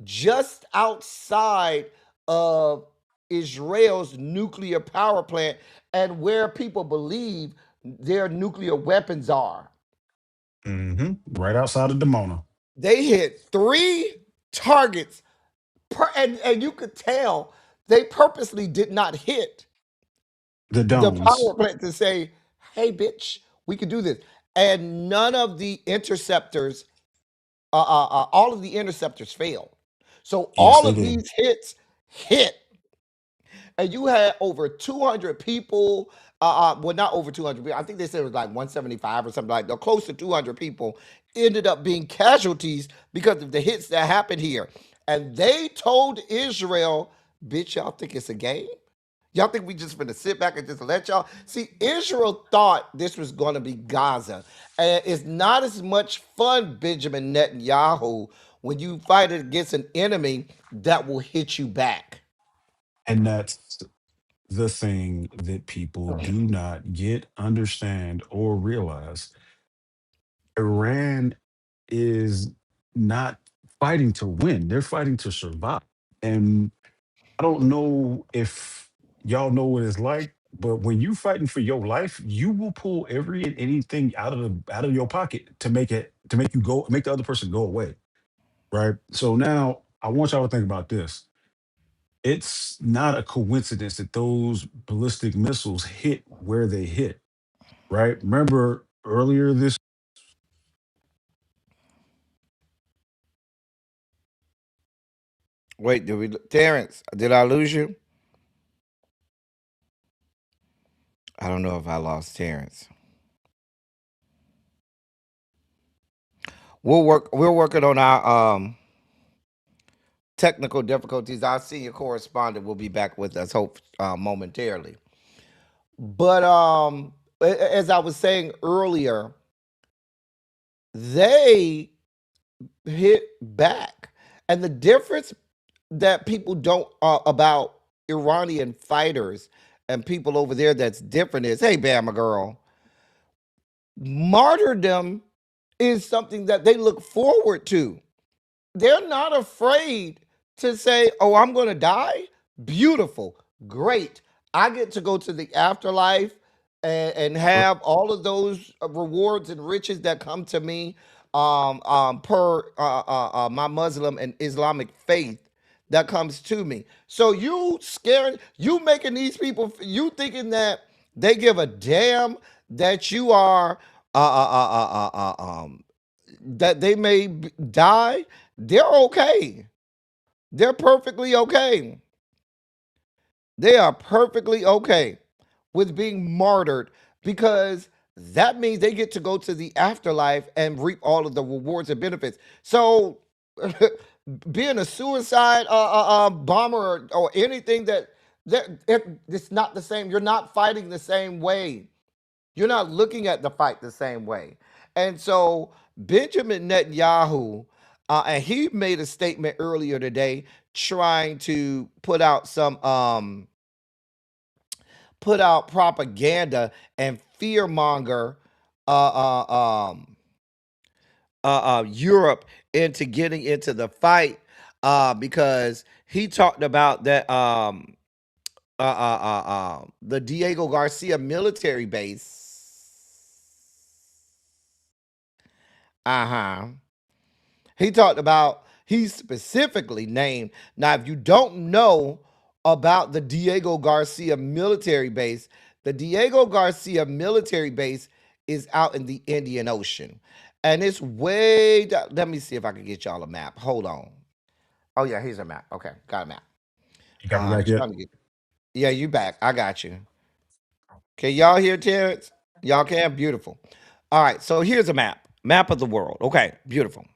just outside of Israel's nuclear power plant and where people believe their nuclear weapons are. Right outside of Demona. They hit three targets and you could tell they purposely did not hit The the domes. power plant to say, hey, bitch, we can do this. And none of the interceptors, all of the interceptors failed. So Yes, all they of did. these hits hit and you had over 200 people. Well, not over 200 people. I think they said it was like 175 or something like that. Close to 200 people ended up being casualties because of the hits that happened here. And they told Israel, bitch, y'all think it's a game? Y'all think we just gonna sit back and just let y'all see? Israel thought this was gonna be Gaza, and it's not as much fun, Benjamin Netanyahu, when you fight against an enemy that will hit you back. And that's the thing that people do not get, understand, or realize. Iran is not fighting to win, they're fighting to survive. And I don't know if y'all know what it's like, but when you fighting for your life, you will pull every and anything out of your pocket to make you go make the other person go away. Right. So now I want y'all to think about this. It's not a coincidence that those ballistic missiles hit where they hit. Right. Remember earlier this. Wait, did we, Terrence? Did I lose you? I don't know if I lost Terrence. We'll work. We're working on our technical difficulties. Our senior correspondent will be back with us, hope momentarily. But as I was saying earlier, they hit back, and the difference that people don't about Iranian fighters and people over there that's different is, hey, Bama girl, martyrdom is something that they look forward to. they're not afraid to say, "Oh, I'm going to die." Beautiful, great. I get to go to the afterlife and Yep. have all of those rewards and riches that come to me per my Muslim and Islamic faith that comes to me. So you scaring, you making these people, you thinking that they give a damn that you are that they may die. They're okay. They're perfectly okay. They are perfectly okay with being martyred because that means they get to go to the afterlife and reap all of the rewards and benefits. So, being a suicide bomber or anything it's not the same. You're not fighting the same way. You're not looking at the fight the same way. And so Benjamin Netanyahu, and he made a statement earlier today trying to put out propaganda and fearmonger uh, uh, um, Europe into getting into the fight because he talked about that the Diego Garcia military base. Uh-huh. He specifically named. Now, if you don't know about the Diego Garcia military base, the Diego Garcia military base is out in the Indian Ocean. And it's way down. Let me see if I can get y'all a map. Hold on. Oh, yeah, here's a map. Okay, got a map. You got me I'm back yet? trying to get. Yeah, you back. I got you. Can y'all hear Terrence? Y'all can? Beautiful. All right, so here's a map. Map of the world. Okay, beautiful.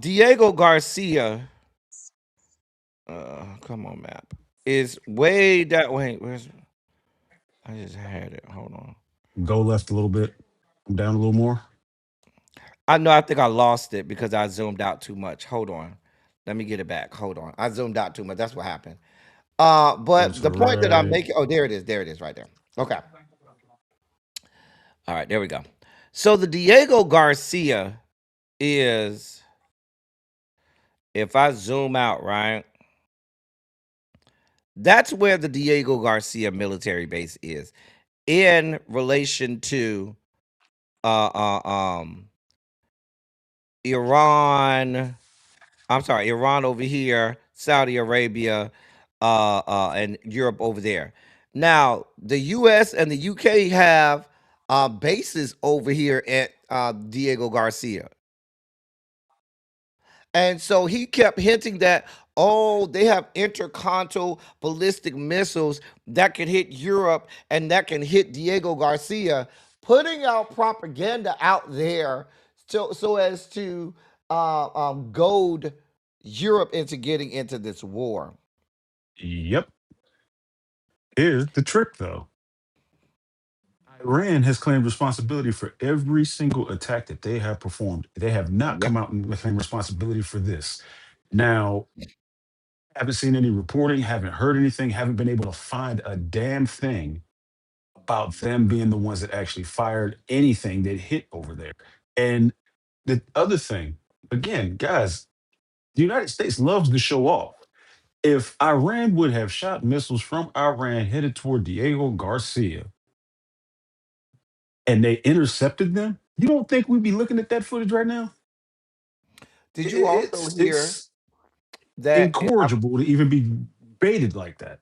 Diego Garcia, come on, map. Is way that way. Where's I just had it. Hold on. Go left a little bit. Down a little more. I know I think I lost it because I zoomed out too much. Hold on. Let me get it back. Hold on. I zoomed out too much. That's what happened. Go But to the the point that I'm right. making, oh, there it is. There it is right there. Okay. All right, there we go. So the Diego Garcia is, if I zoom out, right? That's where the Diego Garcia military base is in relation to uh, uh, um, Iran. I'm sorry, Iran over here, Saudi Arabia, and Europe over there. Now, the U.S. and the UK have bases over here at Diego Garcia. And so he kept hinting that, oh, they have intercontinental ballistic missiles that can hit Europe and that can hit Diego Garcia, putting out propaganda out there so as to goad Europe into getting into this war. Yep. Here's the trick, though. Iran has claimed responsibility for every single attack that they have performed. They have not Yep. come out and claimed responsibility for this. Now, haven't seen any reporting, haven't heard anything, haven't been able to find a damn thing about them being the ones that actually fired anything that hit over there. And the other thing, again, guys, the United States loves to show off. If Iran would have shot missiles from Iran headed toward Diego Garcia and they intercepted them, you don't think we'd be looking at that footage right now? Did you also hear It's that? incorrigible to even be baited like that.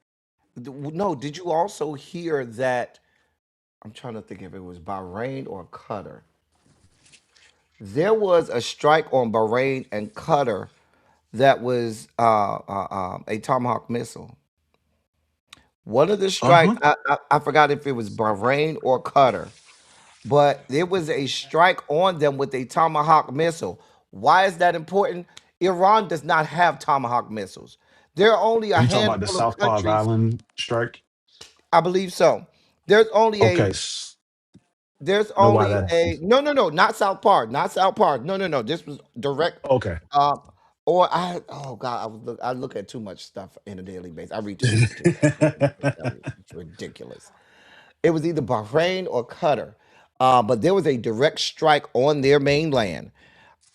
No, did you also hear that? I'm trying to think if it was Bahrain or Qatar. There was a strike on Bahrain and Qatar that was a Tomahawk missile. One of the Uh strike, huh. I forgot if it was Bahrain or Qatar, but there was a strike on them with a Tomahawk missile. Why is that important? Iran does not have Tomahawk missiles. There are only Are a you talking about the handful of South Paws countries. Island strike? I believe so. There's only Okay. a There's Know why only that a happens. no, not South Park, not South Park. No. This was direct. Okay. Um, or oh God, I look at too much stuff in a daily basis. I read too much material. It's ridiculous. It was either Bahrain or Qatar, but there was a direct strike on their mainland,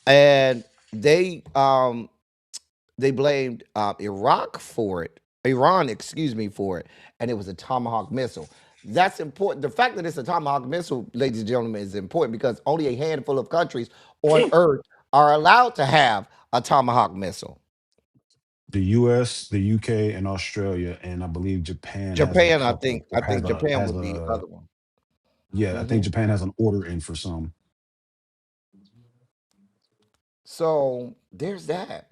and they they blamed Iraq for it, Iran, excuse me, for it, and it was a Tomahawk missile. That's important. The fact that it's a Tomahawk missile, ladies and gentlemen, is important because only a handful of countries on Earth are allowed to have a Tomahawk missile. The U.S., the UK, and Australia, and I believe Japan has a Japan, couple I or think has a Japan has was the a other one. yeah. I think Hmm. Japan has an order in for some. So there's that.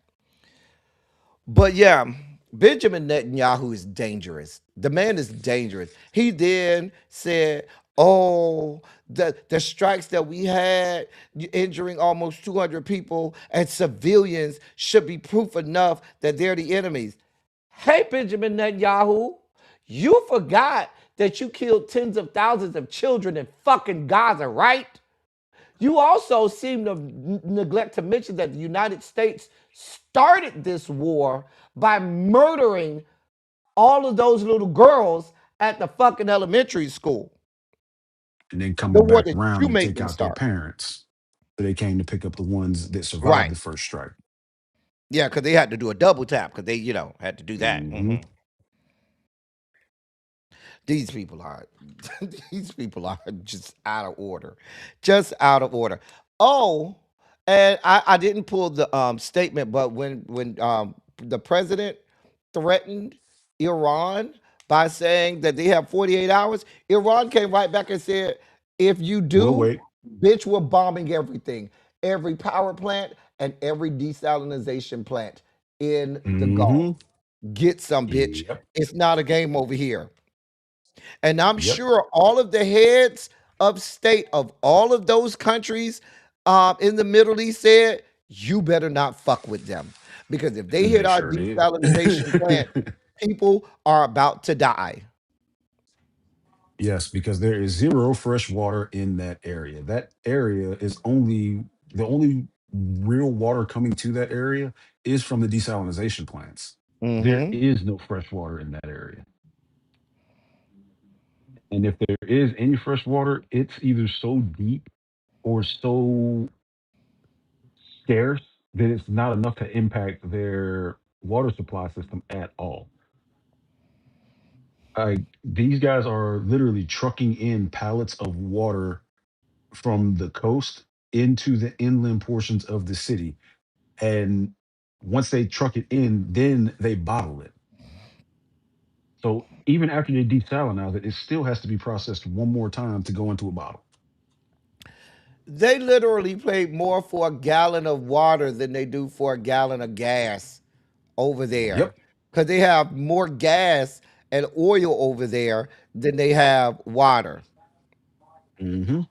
But yeah, Benjamin Netanyahu is dangerous. The man is dangerous. He then said, "Oh, the strikes that we had, injuring almost 200 people and civilians, should be proof enough that they're the enemies." Hey, Benjamin Netanyahu, you forgot that you killed tens of thousands of children in fucking Gaza, right? You also seem to neglect to mention that the United States started this war by murdering all of those little girls at the fucking elementary school. And then The coming war back that around you to made take them out their start. parents. So they came to pick up the ones that survived Right. the first strike. Yeah, because they had to do a double tap because they, had to do that. Hmm. Mhm. These people are these people are just out of order. Just out of order. Oh, and I didn't pull the statement, but when the president threatened Iran by saying that they have 48 hours, Iran came right back and said, if you We'll do, wait. bitch, we're bombing everything. Every power plant and every desalinization plant in the Gulf. Hmm. Get some, bitch. Yep. It's not a game over here. And I'm Yep. sure all of the heads of state of all of those countries in the Middle East said, you better not fuck with them. Because if they hit They our sure did. desalinization plant, people are about to die. Yes, because there is zero fresh water in that area. That area is only the only real water coming to that area is from the desalinization plants. There Hmm. is no fresh water in that area. And if there is any fresh water, it's either so deep or so scarce that it's not enough to impact their water supply system at all. These guys are literally trucking in pallets of water from the coast into the inland portions of the city. And once they truck it in, then they bottle it. So even after they desalinize it, it still has to be processed one more time to go into a bottle. They literally pay more for a gallon of water than they do for a gallon of gas over there. Yep. Because they have more gas and oil over there than they have water. Hmm.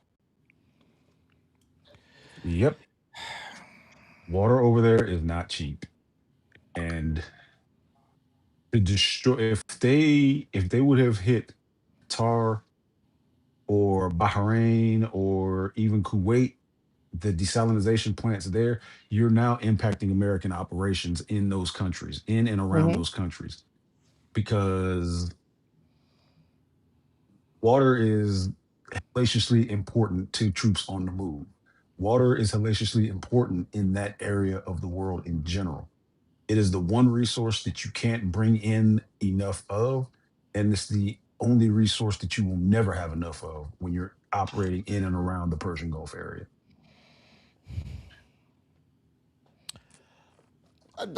Yep. Water over there is not cheap. And to destroy if they would have hit Qatar or Bahrain or even Kuwait, the desalinization plants there, you're now impacting American operations in those countries, in and around Mhm. those countries, because water is hellaciously important to troops on the move. Water is hellaciously important in that area of the world in general. It is the one resource that you can't bring in enough of, and it's the only resource that you will never have enough of when you're operating in and around the Persian Gulf area.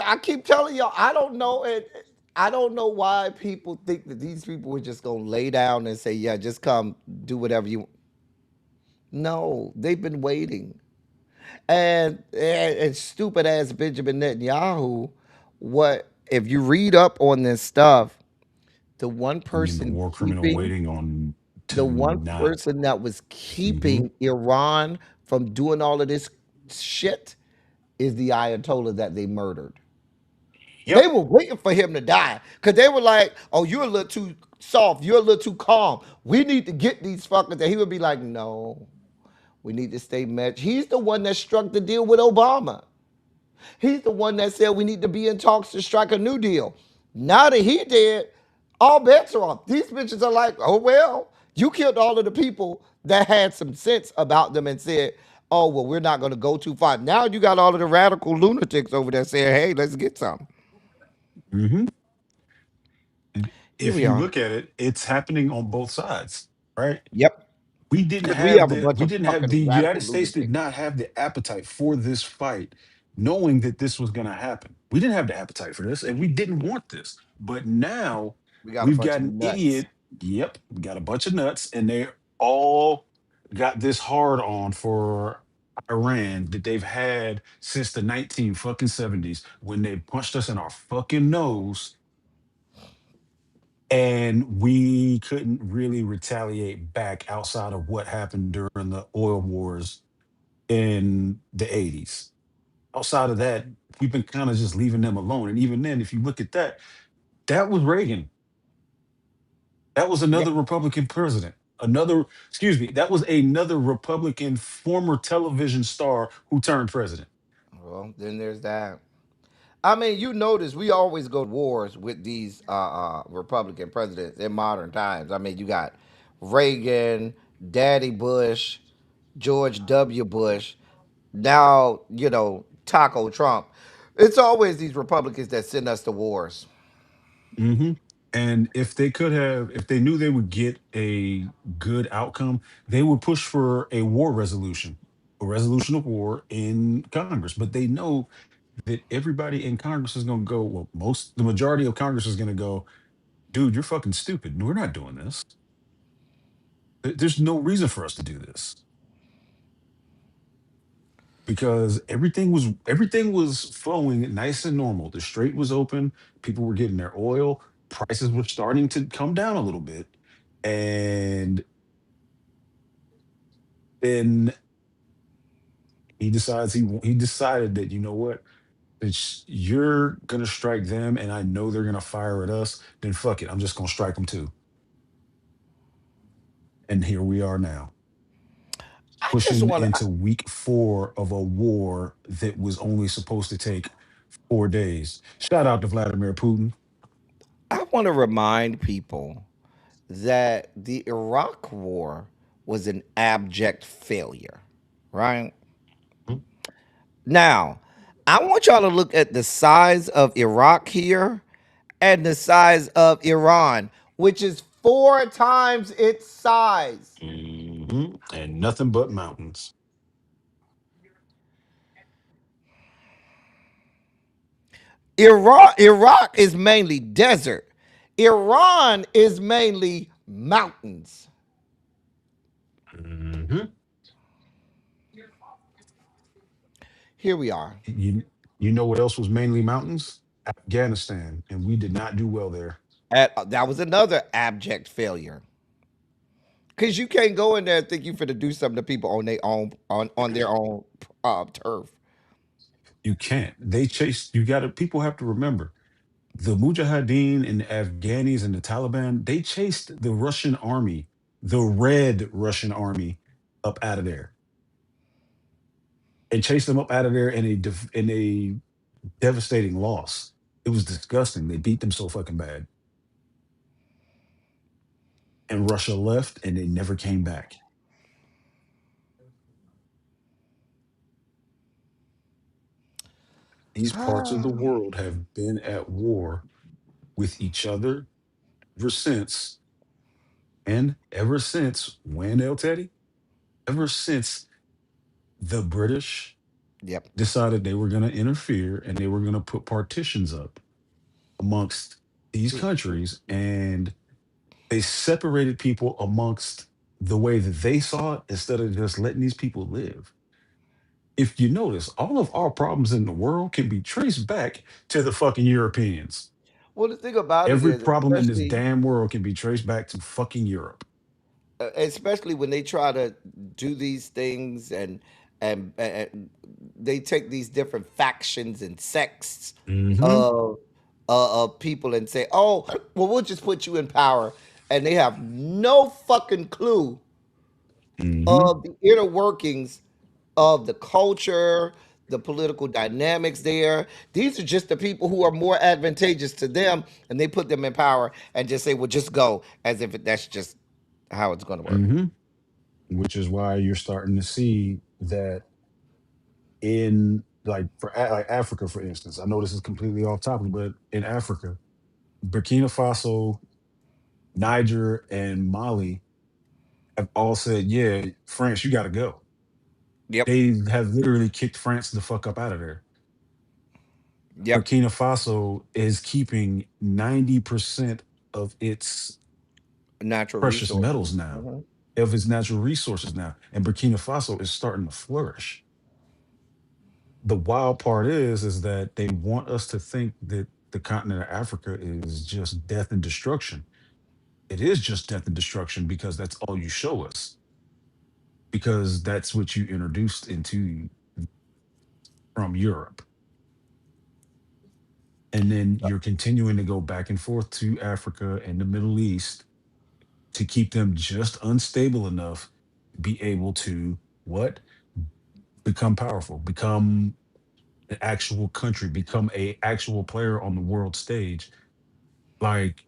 I keep telling y'all, I don't know it. I don't know why people think that these people are just gonna lay down and say, "Yeah, just come, do whatever you." No, they've been waiting, and stupid ass Benjamin Netanyahu. What if you read up on this stuff? The one You mean the person war criminal keeping, waiting on to the one not? person that was Hmm. keeping Iran from doing all of this shit is the Ayatollah that they murdered. They Yep. were waiting for him to die because they were like, "Oh, you're a little too soft. You're a little too calm. We need to get these fuckers." And he would be like, "No, we need to stay matched." He's the one that struck the deal with Obama. He's the one that said we need to be in talks to strike a new deal. Now that he did, all bets are off. These bitches are like, "Oh well, you killed all of the people that had some sense about them and said." Oh, well, we're not going to go too far. Now you got all of the radical lunatics over there saying, hey, let's get some. Hmm. Here If we you are. look at it, it's happening on both sides, right? Yep. We didn't Because we have have a the bunch we of didn't have fucking the United radical States did lunatics. not have the appetite for this fight, knowing that this was going to happen. We didn't have the appetite for this, and we didn't want this. But now We got a we've bunch got of an nuts. idiot. Yep, we got a bunch of nuts, and they all got this hard on for Iran that they've had since the 19 fucking 70s when they punched us in our fucking nose, and we couldn't really retaliate back outside of what happened during the oil wars in the 80s. Outside of that, we've been kind of just leaving them alone. And even then, if you look at that, that was Reagan. That was Yeah. another Republican president. Excuse me, that was another Republican former television star who turned president. Well, then there's that. I mean, you notice we always go to wars with these Republican presidents in modern times. I mean, you got Reagan, Daddy Bush, George W. Bush, now, Taco Trump. It's always these Republicans that send us to wars. Hmm. And if they knew they would get a good outcome, they would push for a war resolution, a resolution of war in Congress. But they know that everybody in Congress is going to go, well, the majority of Congress is going to go, dude, you're fucking stupid. We're not doing this. There's no reason for us to do this because everything was flowing nice and normal. The strait was open. People were getting their oil. Prices were starting to come down a little bit. And then he decided that, you know what, you're gonna strike them, and I know they're gonna fire at us. Then fuck it, I'm just gonna strike them too. And here we are now, I just pushing want to. into week 4 of a war that was only supposed to take 4 days. Shout out to Vladimir Putin. I want to remind people that the Iraq War was an abject failure, right? Mhm. Now, I want y'all to look at the size of Iraq here and the size of Iran, which is 4 times its size. And nothing but mountains. Iraq is mainly desert. Iran is mainly mountains. Hmm. Here we are. You know what else was mainly mountains? Afghanistan, and we did not do well there. That was another abject failure. Cause you can't go in there and think you finna do something to people on their own on their own turf. You can't. They chase. You got to. People have to remember the Mujahideen and the Afghanis and the Taliban. They chased the Russian army, the Red Russian army, up out of there, and chased them up out of there in a devastating loss. It was disgusting. They beat them so fucking bad, and Russia left, and they never came back. These parts of the world have been at war with each other ever since. And ever since when, El Teddy? Ever since the British Yep. decided they were going to interfere and they were going to put partitions up amongst these countries, and they separated people amongst the way that they saw it instead of just letting these people live. If you notice, all of our problems in the world can be traced back to the fucking Europeans. Well, the thing about it Every is, problem in this damn world can be traced back to fucking Europe. especially when they try to do these things and they take these different factions and sects Hmm. of of people and say, "Oh, well, we'll just put you in power," and they have no fucking clue Hmm. of the inner workings of the culture, the political dynamics there. These are just the people who are more advantageous to them, and they put them in power and just say, "Well, just go," as if that's just how it's going to work. Hmm. Which is why you're starting to see. that in like like Africa, for instance, I know this is completely off topic, but in Africa, Burkina Faso, Niger, and Mali have all said, "Yeah, France, you got to go." Yep. They have literally kicked France the fuck up out of there. Yep. Burkina Faso is keeping 90% of its Natural precious resources. metals now, Hmm. of its natural resources now, and Burkina Faso is starting to flourish. The wild part is that they want us to think that the continent of Africa is just death and destruction. It is just death and destruction because that's all you show us, because that's what you introduced into from Europe. And then you're continuing to go back and forth to Africa and the Middle East to keep them just unstable enough to be able to what? Become powerful, become an actual country, become a actual player on the world stage. Like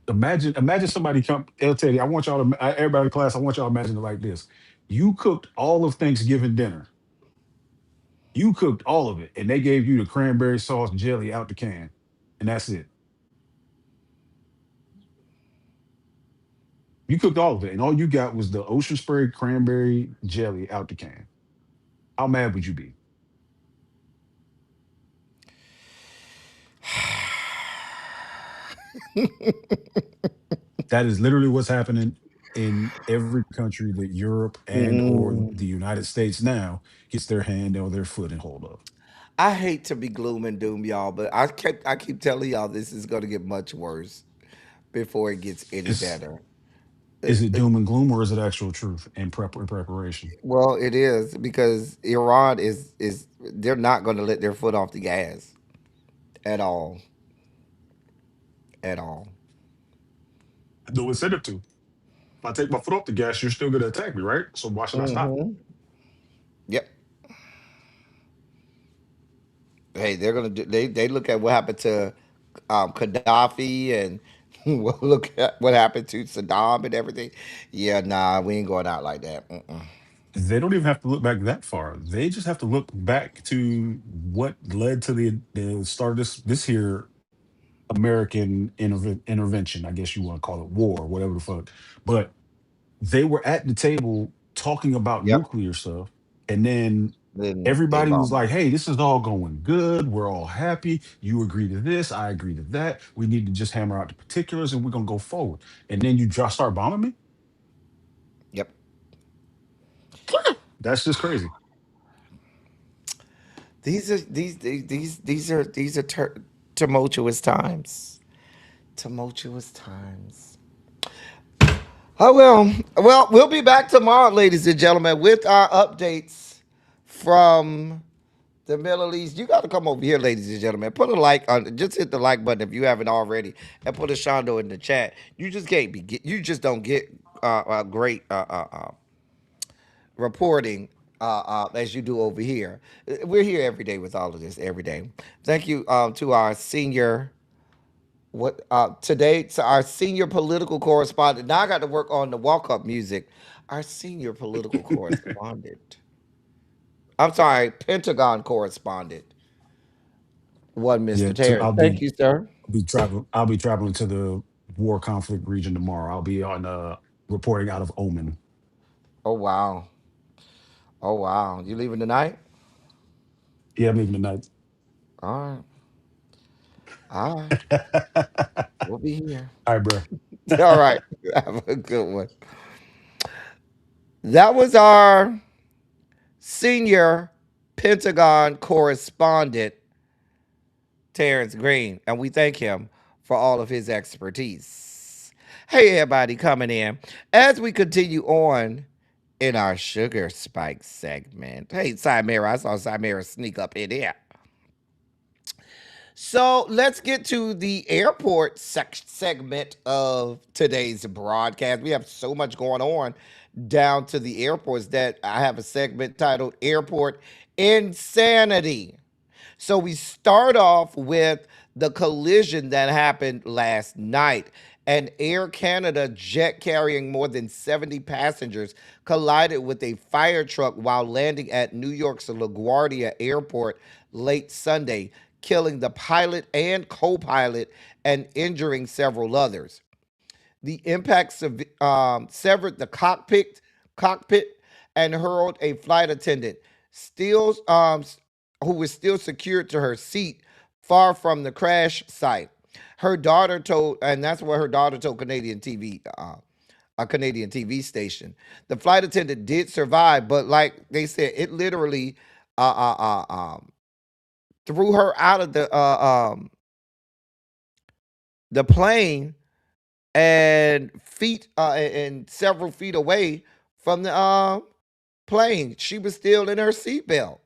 imagine somebody come, they'll tell you, I want y'all to, everybody in class, I want y'all to imagine it like this. You cooked all of Thanksgiving dinner. You cooked all of it, and they gave you the cranberry sauce jelly out the can, and that's it. You cooked all of it, and all you got was the ocean spray cranberry jelly out the can. How mad would you be? That is literally what's happening in every country that Europe and or the Mm. United States now gets their hand or their foot and hold of. I hate to be gloom and doom, y'all, but I keep telling y'all this is going to get much worse before it gets any Is better. is It, it it, doom and gloom or is it actual truth and preparation? well, it is because Iran is they're not going to let their foot off the gas at all, at all. No incentive to. If I take my foot off the gas, you're still going to attack me, right? So why should I stop? Hmm. Yep. Hey, they're gonna do. They look at what happened to Gaddafi and look at what happened to Saddam and everything. Yeah, nah, we ain't going out like that. Mm-mm. They don't even have to look back that far. They just have to look back to what led to the start of this here American intervention. I guess you want to call it war, whatever the fuck. But they were at the table talking about Yep. nuclear stuff, and then Then they everybody was bomb. like, "Hey, this is all going good. We're all happy. You agree to this. I agree to that. We need to just hammer out the particulars, and we're gonna go forward." And then you just start bombing me. Yep. That's just crazy. These are tumultuous times. Tumultuous times. Oh well, we'll be back tomorrow, ladies and gentlemen, with our updates from the Middle East. You got to come over here, ladies and gentlemen. Put a like on. Just hit the like button if you haven't already, and put a shondo in the chat. You just can't be. You just don't get great reporting as you do over here. We're here every day with all of this every day. Thank you to our senior what today to our senior political correspondent. Now I got to work on the walk up music. Our senior political correspondent. I'm sorry, Pentagon correspondent. One, Yeah. Mr. To Terrence. Thank you, sir. be traveling. I'll be traveling to the war conflict region tomorrow. I'll be on reporting out of Oman. Oh wow. Oh wow. You leaving tonight? Yeah, I'm leaving tonight. All right. All right. All We'll be here. right, bro. All right. Have a good one. That was our senior Pentagon correspondent, Terrence Green, and we thank him for all of his expertise. Hey, everybody coming in. As we continue on in our sugar spike segment. Hey, Cymera, I saw Cymera sneak up in here. So let's get to the airport segment of today's broadcast. We have so much going on down to the airports that I have a segment titled Airport Insanity. So we start off with the collision that happened last night An Air Canada jet carrying more than 70 passengers collided with a fire truck while landing at New York's LaGuardia Airport late Sunday, killing the pilot and co pilot and injuring several others. The impact severed the cockpit and hurled a flight attendant, still who was still secured to her seat, far from the crash site. Her daughter told, and that's what her daughter told Canadian TV, a Canadian TV station. The flight attendant did survive, but like they said, it literally threw her out of the plane and feet and several feet away from the plane. She was still in her seatbelt.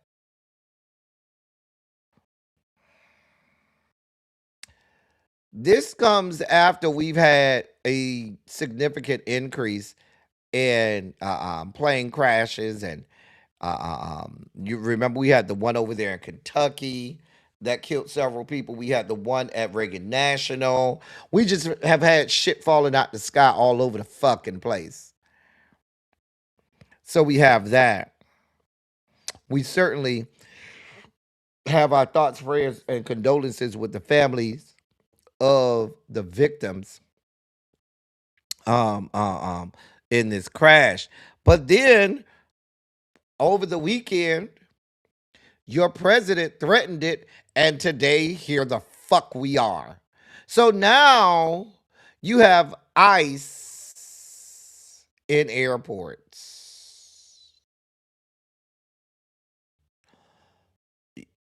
This comes after we've had a significant increase in plane crashes, and you remember we had the one over there in Kentucky that killed several people. We had the one at Reagan National. We just have had shit falling out the sky all over the fucking place. So we have that. We certainly have our thoughts, prayers, and condolences with the families of the victims um, uh, um, in this crash. But then over the weekend, your president threatened it, and today, here the fuck we are. So now you have ICE in airports.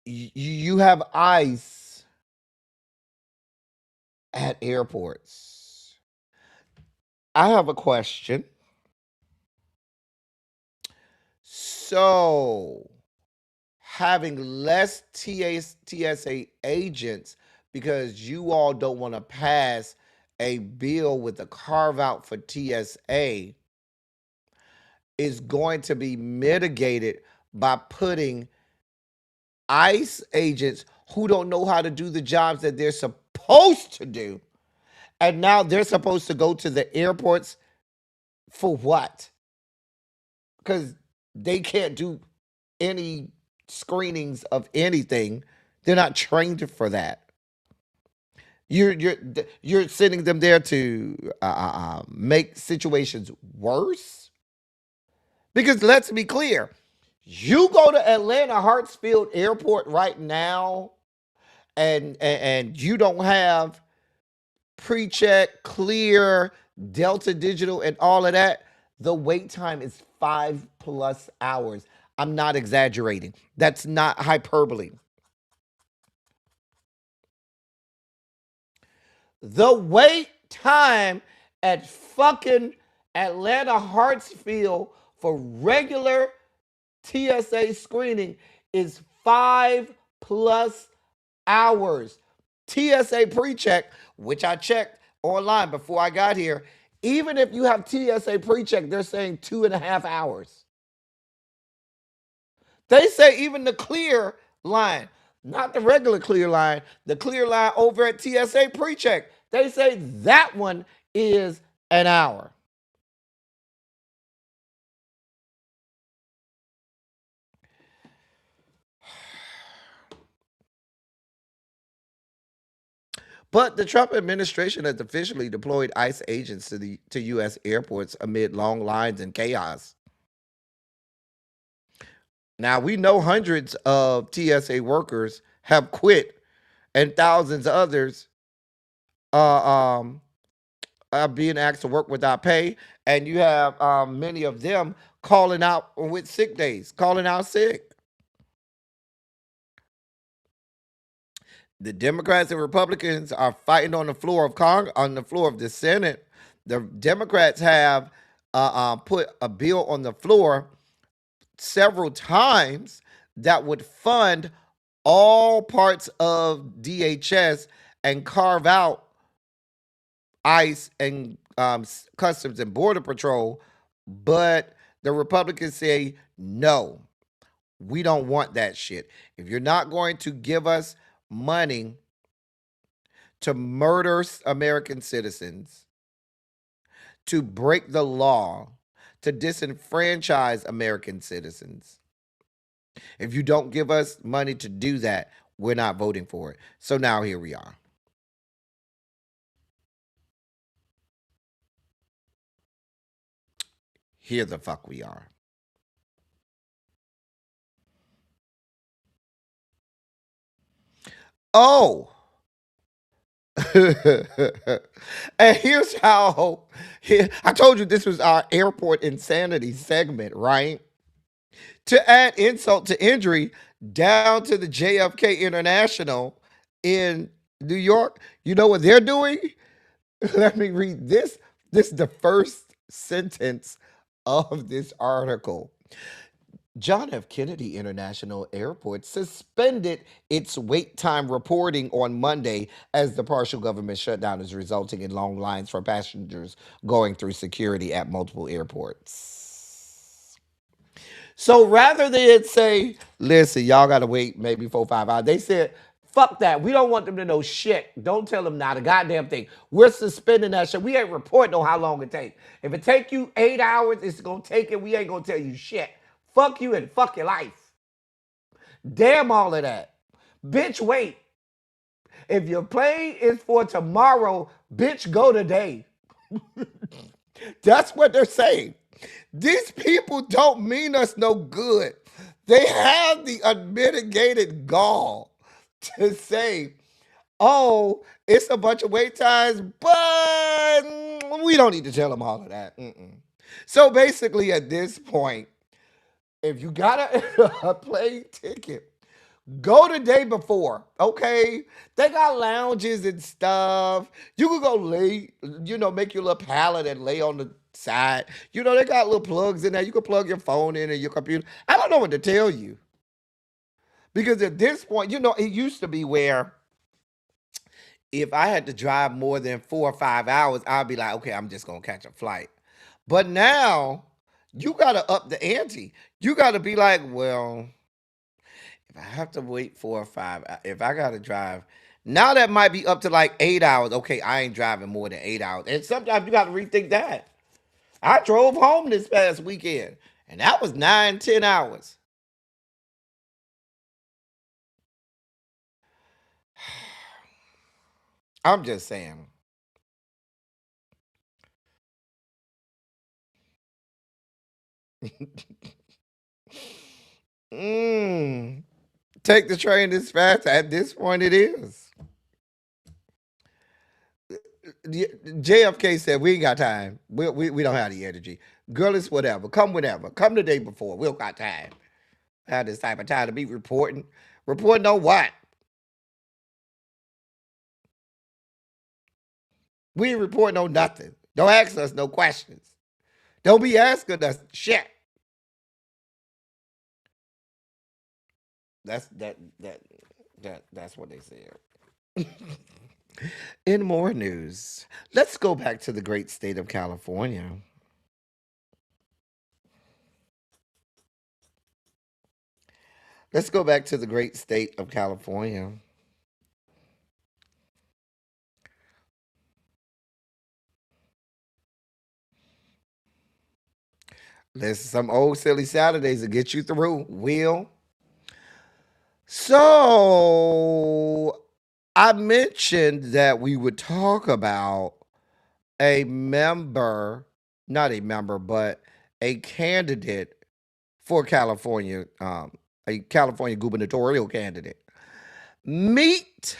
You have ICE at airports. I have a question. So, having less TSA agents because you all don't want to pass a bill with a carve out for TSA is going to be mitigated by putting ICE agents who don't know how to do the jobs that they're supposed to do. And now they're supposed to go to the airports for what? Because they can't do any screenings of anything. They're not trained for that. You're sending them there to make situations worse. Because let's be clear, you go to Atlanta Hartsfield Airport right now, and you don't have pre-check, clear, Delta Digital, and all of that. The wait time is 5+ hours. I'm not exaggerating. That's not hyperbole. The wait time at fucking Atlanta Hartsfield for regular TSA screening is 5+ hours. TSA pre-check, which I checked online before I got here, even if you have TSA pre-check, they're saying 2.5 hours. They say even the clear line, not the regular clear line, the clear line over at TSA pre-check, they say that one is an hour. But the Trump administration has officially deployed ICE agents to U.S. airports amid long lines and chaos. Now we know hundreds of TSA workers have quit, and thousands of others are being asked to work without pay, and you have many of them calling out with sick days, calling out sick. The Democrats and Republicans are fighting on the floor of on the floor of the Senate. The Democrats have put a bill on the floor several times that would fund all parts of DHS and carve out ICE and Customs and Border Patrol, but the Republicans say no, we don't want that shit. If you're not going to give us money to murder American citizens, to break the law to disenfranchise American citizens. If you don't give us money to do that, we're not voting for it. So now here we are. Here the fuck we are. Oh. And here's how I told you this was our airport insanity segment, right? To add insult to injury, down to the JFK International in New York, you know what they're doing? Let me read this. This is the first sentence of this article. John F. Kennedy International Airport suspended its wait time reporting on Monday as the partial government shutdown is resulting in long lines for passengers going through security at multiple airports. So rather than say, listen, y'all got to wait maybe 4 or 5 hours, they said, fuck that. We don't want them to know shit. Don't tell them not a goddamn thing. We're suspending that shit. We ain't reporting on how long it takes. If it take you 8 hours, it's going to take it. We ain't going to tell you shit. Fuck you and fuck your life. Damn all of that. Bitch, wait. If your plane is for tomorrow, bitch, go today. That's what they're saying. These people don't mean us no good. They have the unmitigated gall to say, oh, it's a bunch of wait times, but we don't need to tell them all of that. So basically, at this point, if you got a plane ticket, go the day before, okay? They got lounges and stuff. You could go lay, make your little pallet and lay on the side. They got little plugs in there. You can plug your phone in and your computer. I don't know what to tell you. Because at this point, it used to be where if I had to drive more than 4 or 5 hours, I'd be like, okay, I'm just going to catch a flight. But now, you got to up the ante. You got to be like, well, if I have to wait 4 or 5, if I got to drive, now that might be up to like 8 hours. Okay, I ain't driving more than 8 hours. And sometimes you got to rethink that. I drove home this past weekend, and that was 9, 10 hours. I'm just saying. Mm, take the train this fast. At this point, it is. JFK said, we ain't got time. We don't have the energy. Girl, it's whatever. Come whenever. Come the day before. We don't got time. Have this type of time to be reporting. Reporting on what? We ain't reporting on nothing. Don't ask us no questions. Don't be asking us shit. That's what they said. In more news, let's go back to the great state of California. Let's go back to the great state of California. Listen, some old silly Saturdays to get you through. Will. So I mentioned that we would talk about a member, not a member, but a candidate for California, a California gubernatorial candidate. Meet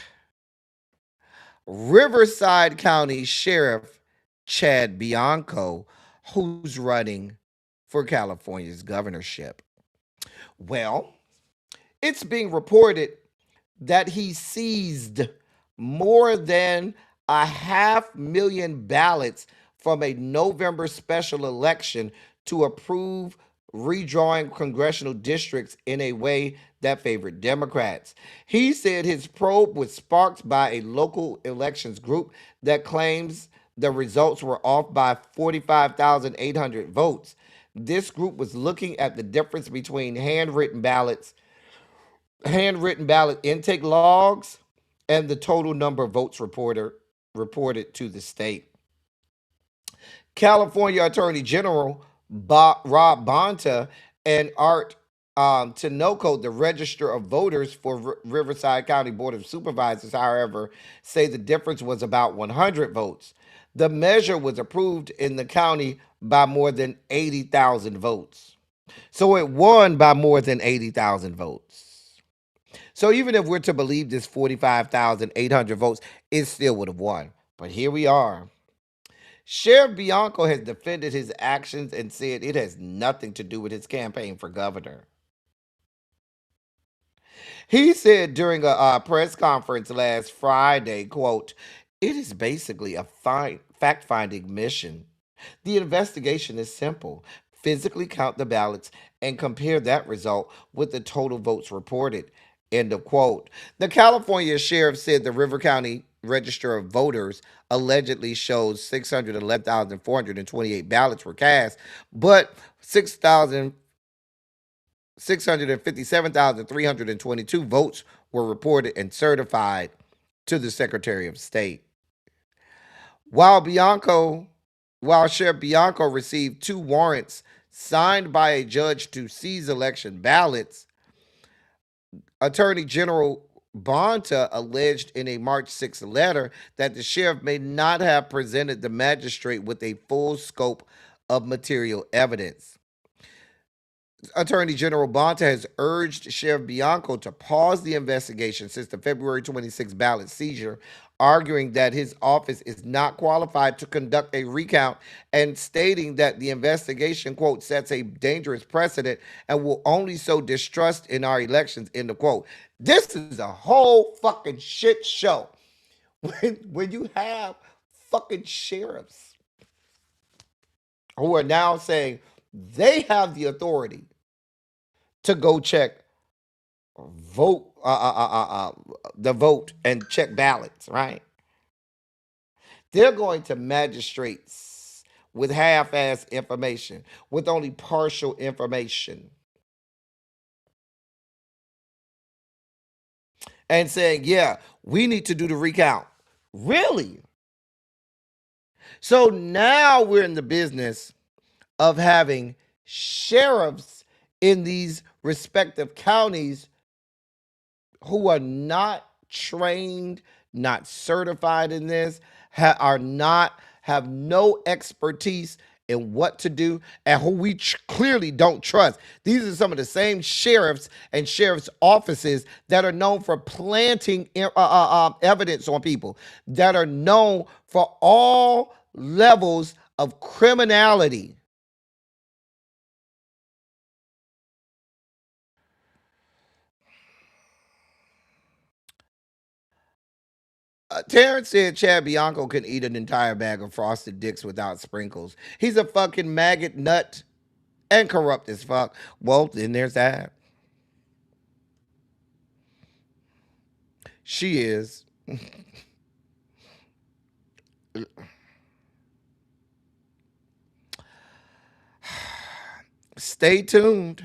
Riverside County Sheriff Chad Bianco, who's running for California's governorship. Well, it's being reported that he seized more than 500,000 ballots from a November special election to approve redrawing congressional districts in a way that favored Democrats. He said his probe was sparked by a local elections group that claims the results were off by 45,800 votes. This group was looking at the difference between handwritten ballot intake logs and the total number of votes reported to the state. California Attorney General Rob Bonta and Art Tinoco, the Register of Voters for Riverside County Board of Supervisors, however, say the difference was about 100 votes. The measure was approved in the county by more than 80,000 votes. So it won by more than 80,000 votes. So even if we're to believe this 45,800 votes, it still would have won. But here we are. Sheriff Bianco has defended his actions and said it has nothing to do with his campaign for governor. He said during a press conference last Friday, quote, "It is basically a fact-finding mission. The investigation is simple. Physically count the ballots and compare that result with the total votes reported." End of quote. The California sheriff said the River County Register of Voters allegedly shows 611,428 ballots were cast, but 657,322 votes were reported and certified to the Secretary of State. While Sheriff Bianco received 2 warrants signed by a judge to seize election ballots, Attorney General Bonta alleged in a March 6th letter that the sheriff may not have presented the magistrate with a full scope of material evidence. Attorney General Bonta has urged Sheriff Bianco to pause the investigation since the February 26 ballot seizure, arguing that his office is not qualified to conduct a recount and stating that the investigation, quote, "sets a dangerous precedent and will only sow distrust in our elections," end of quote. This is a whole fucking shit show when you have fucking sheriffs who are now saying they have the authority to go check vote the vote and check ballots, right? They're going to magistrates with half-ass information, with only partial information, and saying, yeah, we need to do the recount. Really? So now we're in the business of having sheriffs in these respective counties who are not trained, not certified in this, have no expertise in what to do, and who we clearly don't trust. These are some of the same sheriffs and sheriff's offices that are known for planting evidence on people, that are known for all levels of criminality. Terrence said Chad Bianco can eat an entire bag of frosted dicks without sprinkles. He's a fucking maggot nut and corrupt as fuck. Well, then there's that. She is. Stay tuned.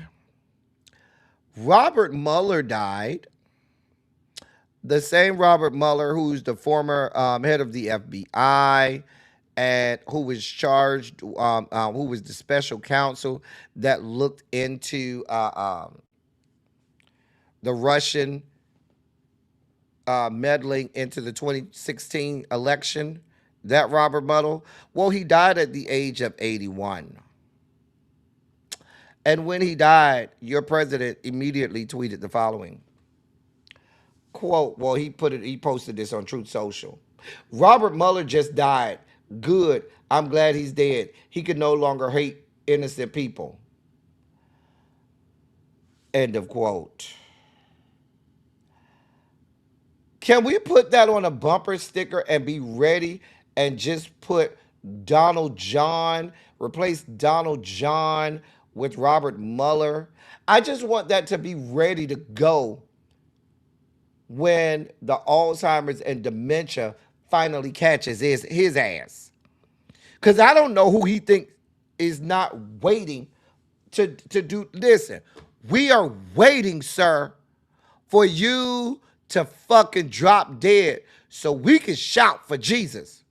Robert Mueller died. The same Robert Mueller who's the former head of the FBI and who was charged, who was the special counsel that looked into the Russian meddling into the 2016 election, that Robert Mueller, well, he died at the age of 81. And when he died, your president immediately tweeted the following. Quote, well, he posted this on Truth Social. "Robert Mueller just died. Good. I'm glad he's dead. He could no longer hate innocent people." End of quote. Can we put that on a bumper sticker and be ready and just put Donald John, replace Donald John with Robert Mueller? I just want that to be ready to go when the Alzheimer's and dementia finally catches his ass. Because I don't know who he thinks is not waiting to do. Listen, we are waiting, sir, for you to fucking drop dead so we can shout for Jesus.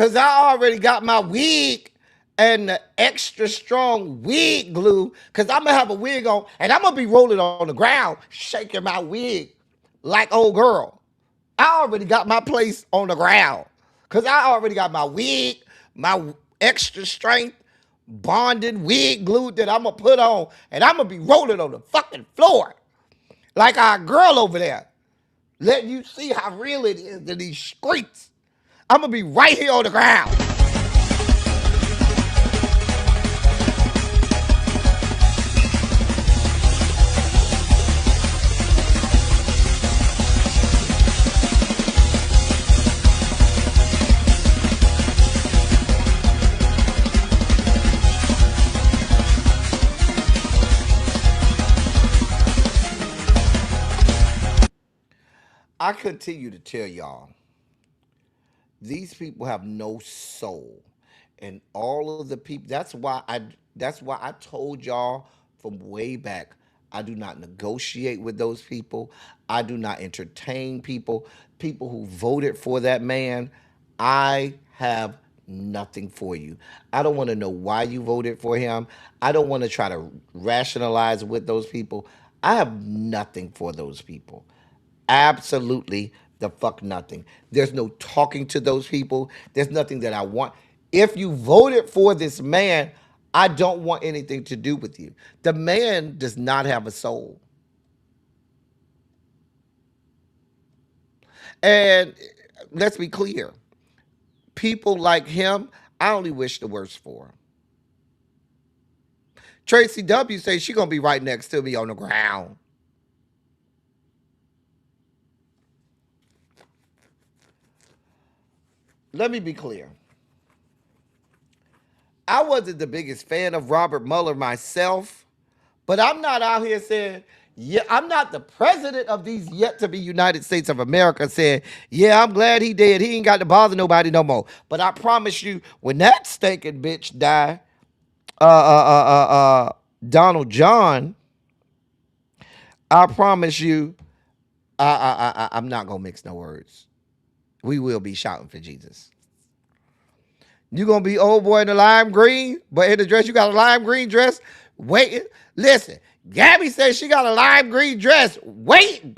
Cause I already got my wig and the extra strong wig glue. Cause I'm gonna have a wig on and I'm gonna be rolling on the ground, shaking my wig like old girl. I already got my place on the ground. Cause I already got my wig, my extra strength, bonded wig glue that I'm gonna put on, and I'm gonna be rolling on the fucking floor. Like our girl over there. Letting you see how real it is in these streets. I'm gonna be right here on the ground. I continue to tell y'all, these people have no soul. And all of the people, that's why I told y'all from way back, I do not negotiate with those people. I do not entertain people who voted for that man. I have nothing for you. I don't want to know why you voted for him. I don't want to try to rationalize with those people. I have nothing for those people. Absolutely the fuck nothing. There's no talking to those people. There's nothing that I want. If you voted for this man, I don't want anything to do with you. The man does not have a soul. And let's be clear, people like him, I only wish the worst for him. Tracy W says she gonna be right next to me on the ground. Let me be clear. I wasn't the biggest fan of Robert Mueller myself, but I'm not out here saying, yeah, I'm not the president of these yet to be United States of America saying, yeah, I'm glad he dead. He ain't got to bother nobody no more. But I promise you, when that stinking bitch die, Donald John, I promise you, I'm not gonna mix no words. We will be shouting for Jesus. You gonna be old boy in the lime green, but in the dress you got a lime green dress. Wait, listen. Gabby says she got a lime green dress. Wait.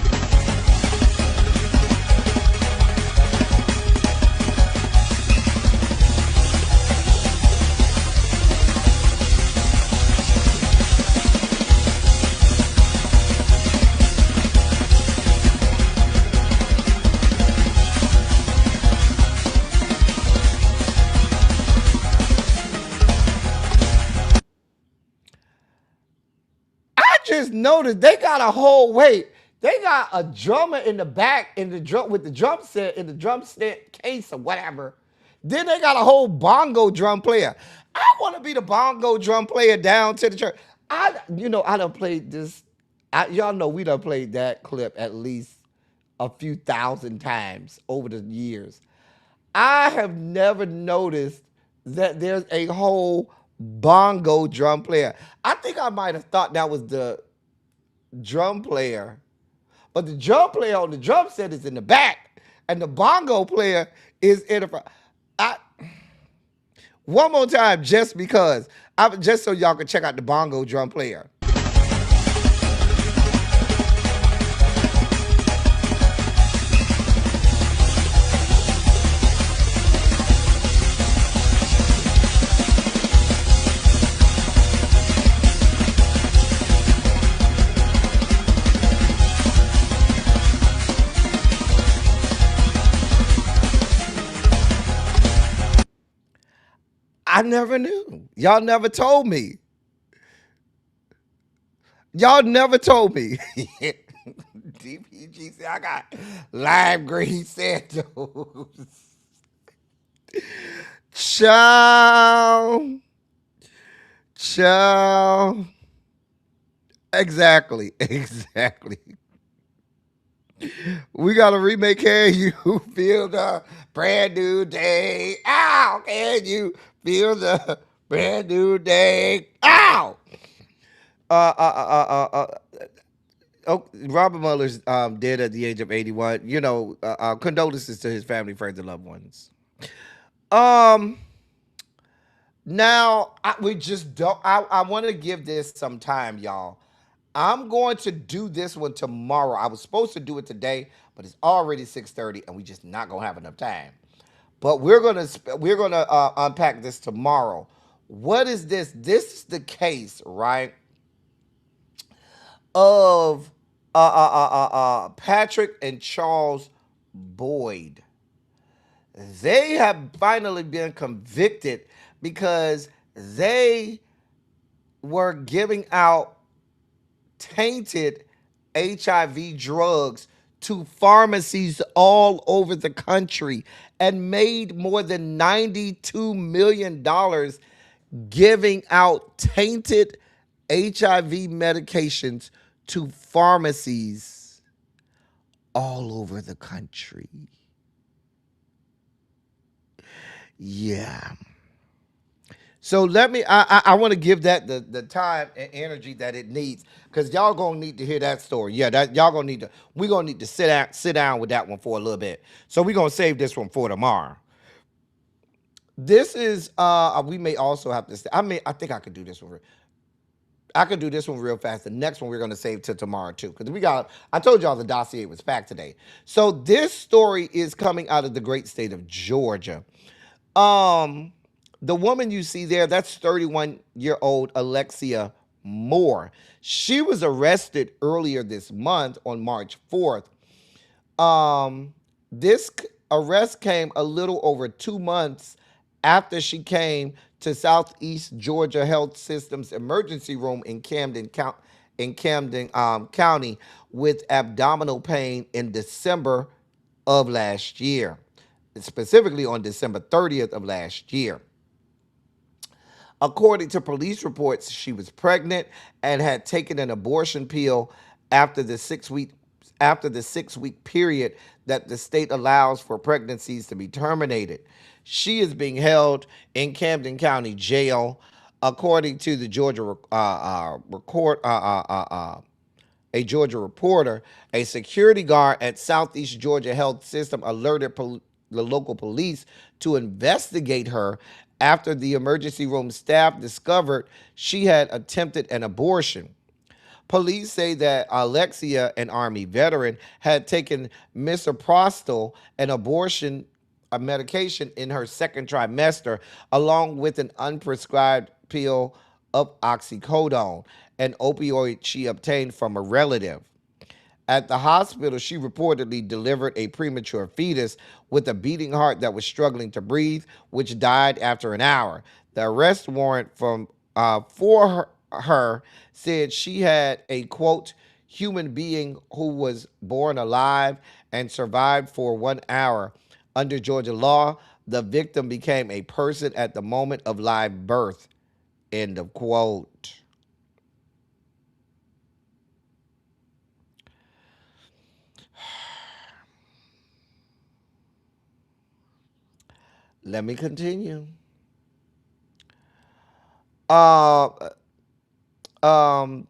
I just noticed they got a whole wait. They got a drummer in the back in the drum with the drum set in the drum set case or whatever. Then they got a whole bongo drum player. I want to be the bongo drum player down to the church. I done played this. Y'all know we done played that clip at least a few thousand times over the years. I have never noticed that there's a whole bongo drum player. I think I might have thought that was the drum player, but the drum player on the drum set is in the back, and the bongo player is in the front. I, one more time, just because, just so y'all can check out the bongo drum player. I never knew. Y'all never told me. Y'all never told me. DPG said I got lime green sandals. Child. Child. Exactly. Exactly. We gotta remake Can You Feel the Brand New Day? Ow! Can you feel the brand new day? Ow! Oh, Robert Mueller's dead at the age of 81. Condolences to his family, friends, and loved ones. Um. Now we just don't. I want to give this some time, y'all. I'm going to do this one tomorrow. I was supposed to do it today, but it's already 6:30, and we just not gonna have enough time. But we're gonna unpack this tomorrow. What is this? This is the case, right? Of Patrick and Charles Boyd. They have finally been convicted because they were giving out tainted HIV drugs to pharmacies all over the country and made more than $92 million giving out tainted HIV medications to pharmacies all over the country. Yeah. So let me. I want to give that the time and energy that it needs because y'all gonna need to hear that story. Yeah, that y'all gonna need to. We gonna need to sit down with that one for a little bit. So we gonna save this one for tomorrow. This is. We may also have to. I mean, I think I could do this one. I could do this one real fast. The next one we're gonna save to tomorrow too because we got. I told y'all the dossier was back today. So this story is coming out of the great state of Georgia. Um, the woman you see there, that's 31-year-old Alexia Moore. She was arrested earlier this month on March 4th. This arrest came a little over 2 months after she came to Southeast Georgia Health System's emergency room in Camden County with abdominal pain in December of last year, specifically on December 30th of last year. According to police reports, she was pregnant and had taken an abortion pill after the 6 week period that the state allows for pregnancies to be terminated. She is being held in Camden County Jail, according to the Georgia record. A Georgia reporter, a security guard at Southeast Georgia Health System alerted the local police to investigate her after the emergency room staff discovered she had attempted an abortion. Police say that Alexia, an Army veteran, had taken misoprostol, an abortion a medication, in her second trimester, along with an unprescribed pill of oxycodone, an opioid she obtained from a relative. At the hospital, she reportedly delivered a premature fetus with a beating heart that was struggling to breathe, which died after an hour. The arrest warrant for her said she had a, quote, human being who was born alive and survived for 1 hour. Under Georgia law, the victim became a person at the moment of live birth, end of quote. Let me continue. Uh, um,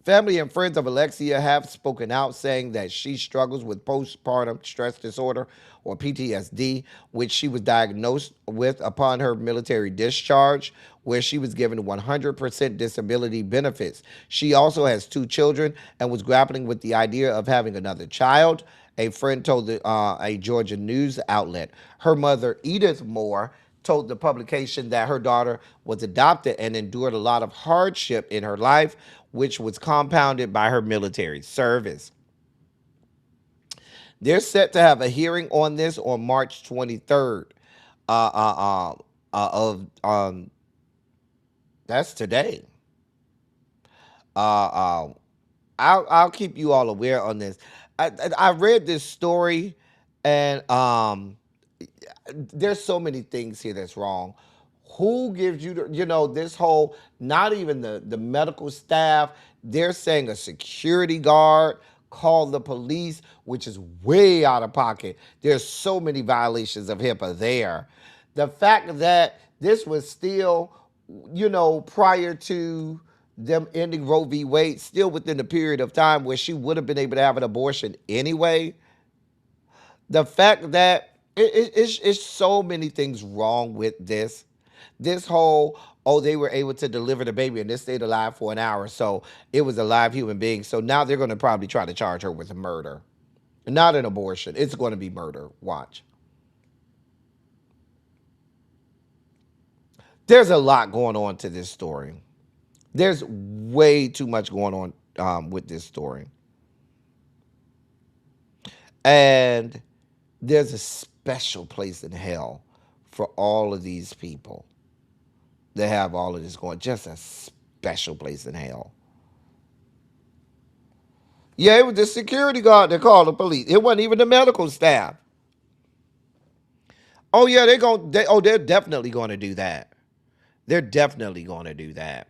Family and friends of Alexia have spoken out saying that she struggles with postpartum stress disorder or PTSD, which she was diagnosed with upon her military discharge, where she was given 100% disability benefits. She also has 2 children and was grappling with the idea of having another child. A friend told a Georgia news outlet. Her mother, Edith Moore, told the publication that her daughter was adopted and endured a lot of hardship in her life, which was compounded by her military service. They're set to have a hearing on this on March 23rd. Uh, uh, uh, of That's today. Uh, uh, I'll keep you all aware on this. I read this story, and there's so many things here that's wrong. Who gives you this whole, not even the medical staff, they're saying a security guard called the police, which is way out of pocket. There's so many violations of HIPAA there. The fact that this was still, prior to them ending Roe v. Wade, still within the period of time where she would have been able to have an abortion anyway. The fact that It's so many things wrong with this. This whole, oh, they were able to deliver the baby and it stayed alive for an hour, so it was a live human being. So now they're going to probably try to charge her with murder, not an abortion. It's going to be murder. Watch. There's a lot going on to this story. There's way too much going on with this story, and there's a special place in hell for all of these people that have all of this going. Just a special place in hell. Yeah, it was the security guard that called the police. It wasn't even the medical staff. Oh yeah, they're definitely going to do that. They're definitely going to do that.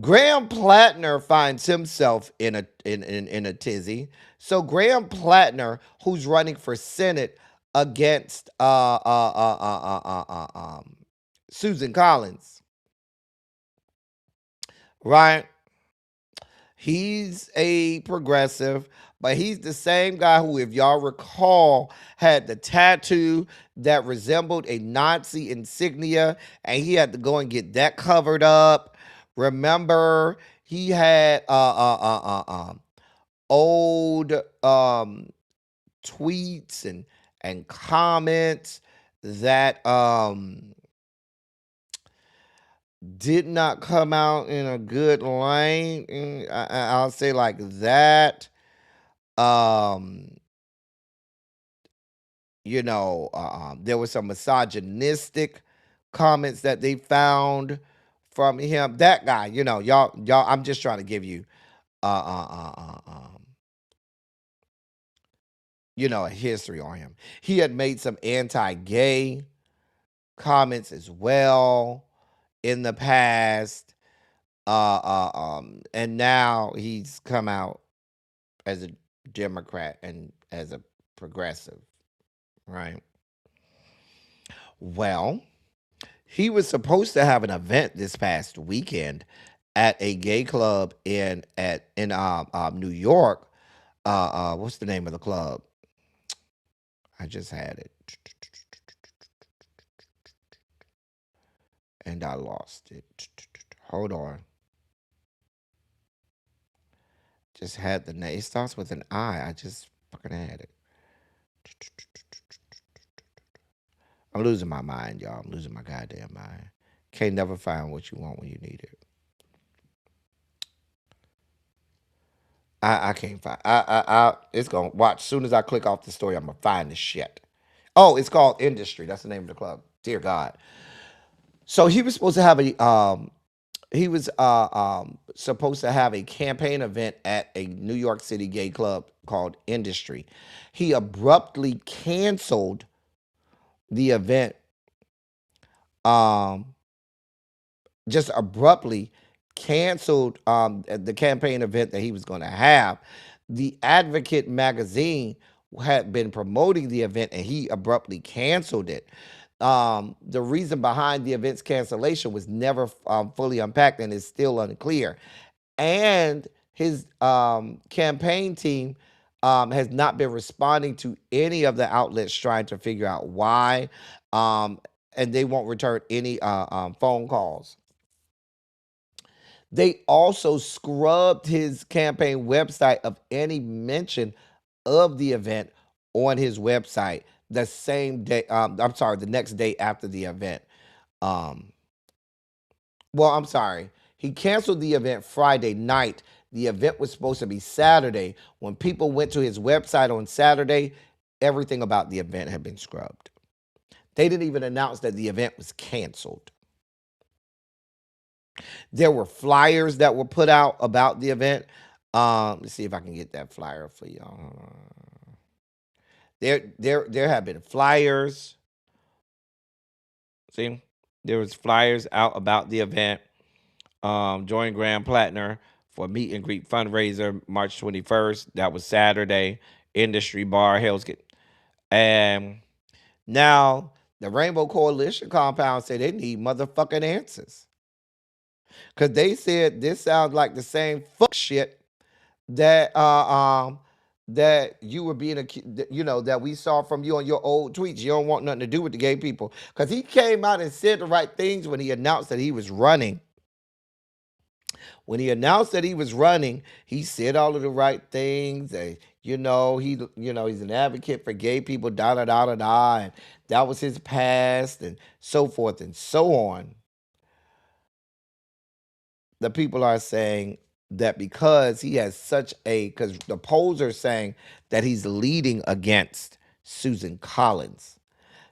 Graham Plattner finds himself in a tizzy. So Graham Plattner, who's running for Senate against Susan Collins, right? He's a progressive, but he's the same guy who, if y'all recall, had the tattoo that resembled a Nazi insignia, and he had to go and get that covered up. Remember, he had old tweets and comments that did not come out in a good light. I'll say like that. Um, there was some misogynistic comments that they found from him. That guy, y'all. I'm just trying to give you, uh, uh, uh, uh, um, a history on him. He had made some anti-gay comments as well in the past. And now he's come out as a Democrat and as a progressive, right? Well, he was supposed to have an event this past weekend at a gay club in New York. What's the name of the club? I just had it and I lost it. Hold on. Just had the name. It starts with an I. I just fucking had it. I'm losing my mind, y'all. I'm losing my goddamn mind. Can't never find what you want when you need it. I can't find. It's gonna watch. Soon as I click off the story, I'm gonna find the shit. Oh, it's called Industry. That's the name of the club. Dear God. So he was supposed to have a he was supposed to have a campaign event at a New York City gay club called Industry. He abruptly canceled the event. Um, just abruptly canceled the campaign event that he was going to have. The Advocate magazine had been promoting the event and he abruptly canceled it. The reason behind the event's cancellation was never fully unpacked and is still unclear. And his campaign team has not been responding to any of the outlets trying to figure out why. And they won't return any phone calls. They also scrubbed his campaign website of any mention of the event on his website the same day. I'm sorry, the next day after the event. Um, well, I'm sorry. He canceled the event Friday night. The event was supposed to be Saturday. When people went to his website on Saturday, everything about the event had been scrubbed. They didn't even announce that the event was canceled. There were flyers that were put out about the event. Let's see if I can get that flyer for y'all. There have been flyers. See, there was flyers out about the event. Join Graham Plattner for meet and greet fundraiser March 21st. That was Saturday. Industry bar Hell's Gate. And now the Rainbow Coalition compound said they need motherfucking answers. Because they said this sounds like the same fuck shit that that you were being, that we saw from you on your old tweets. You don't want nothing to do with the gay people. Because he came out and said the right things when he announced that he was running. When he announced that he was running, he said all of the right things. He's an advocate for gay people, da da da da da, and that was his past, and so forth and so on. The people are saying that because he has because the polls are saying that he's leading against Susan Collins.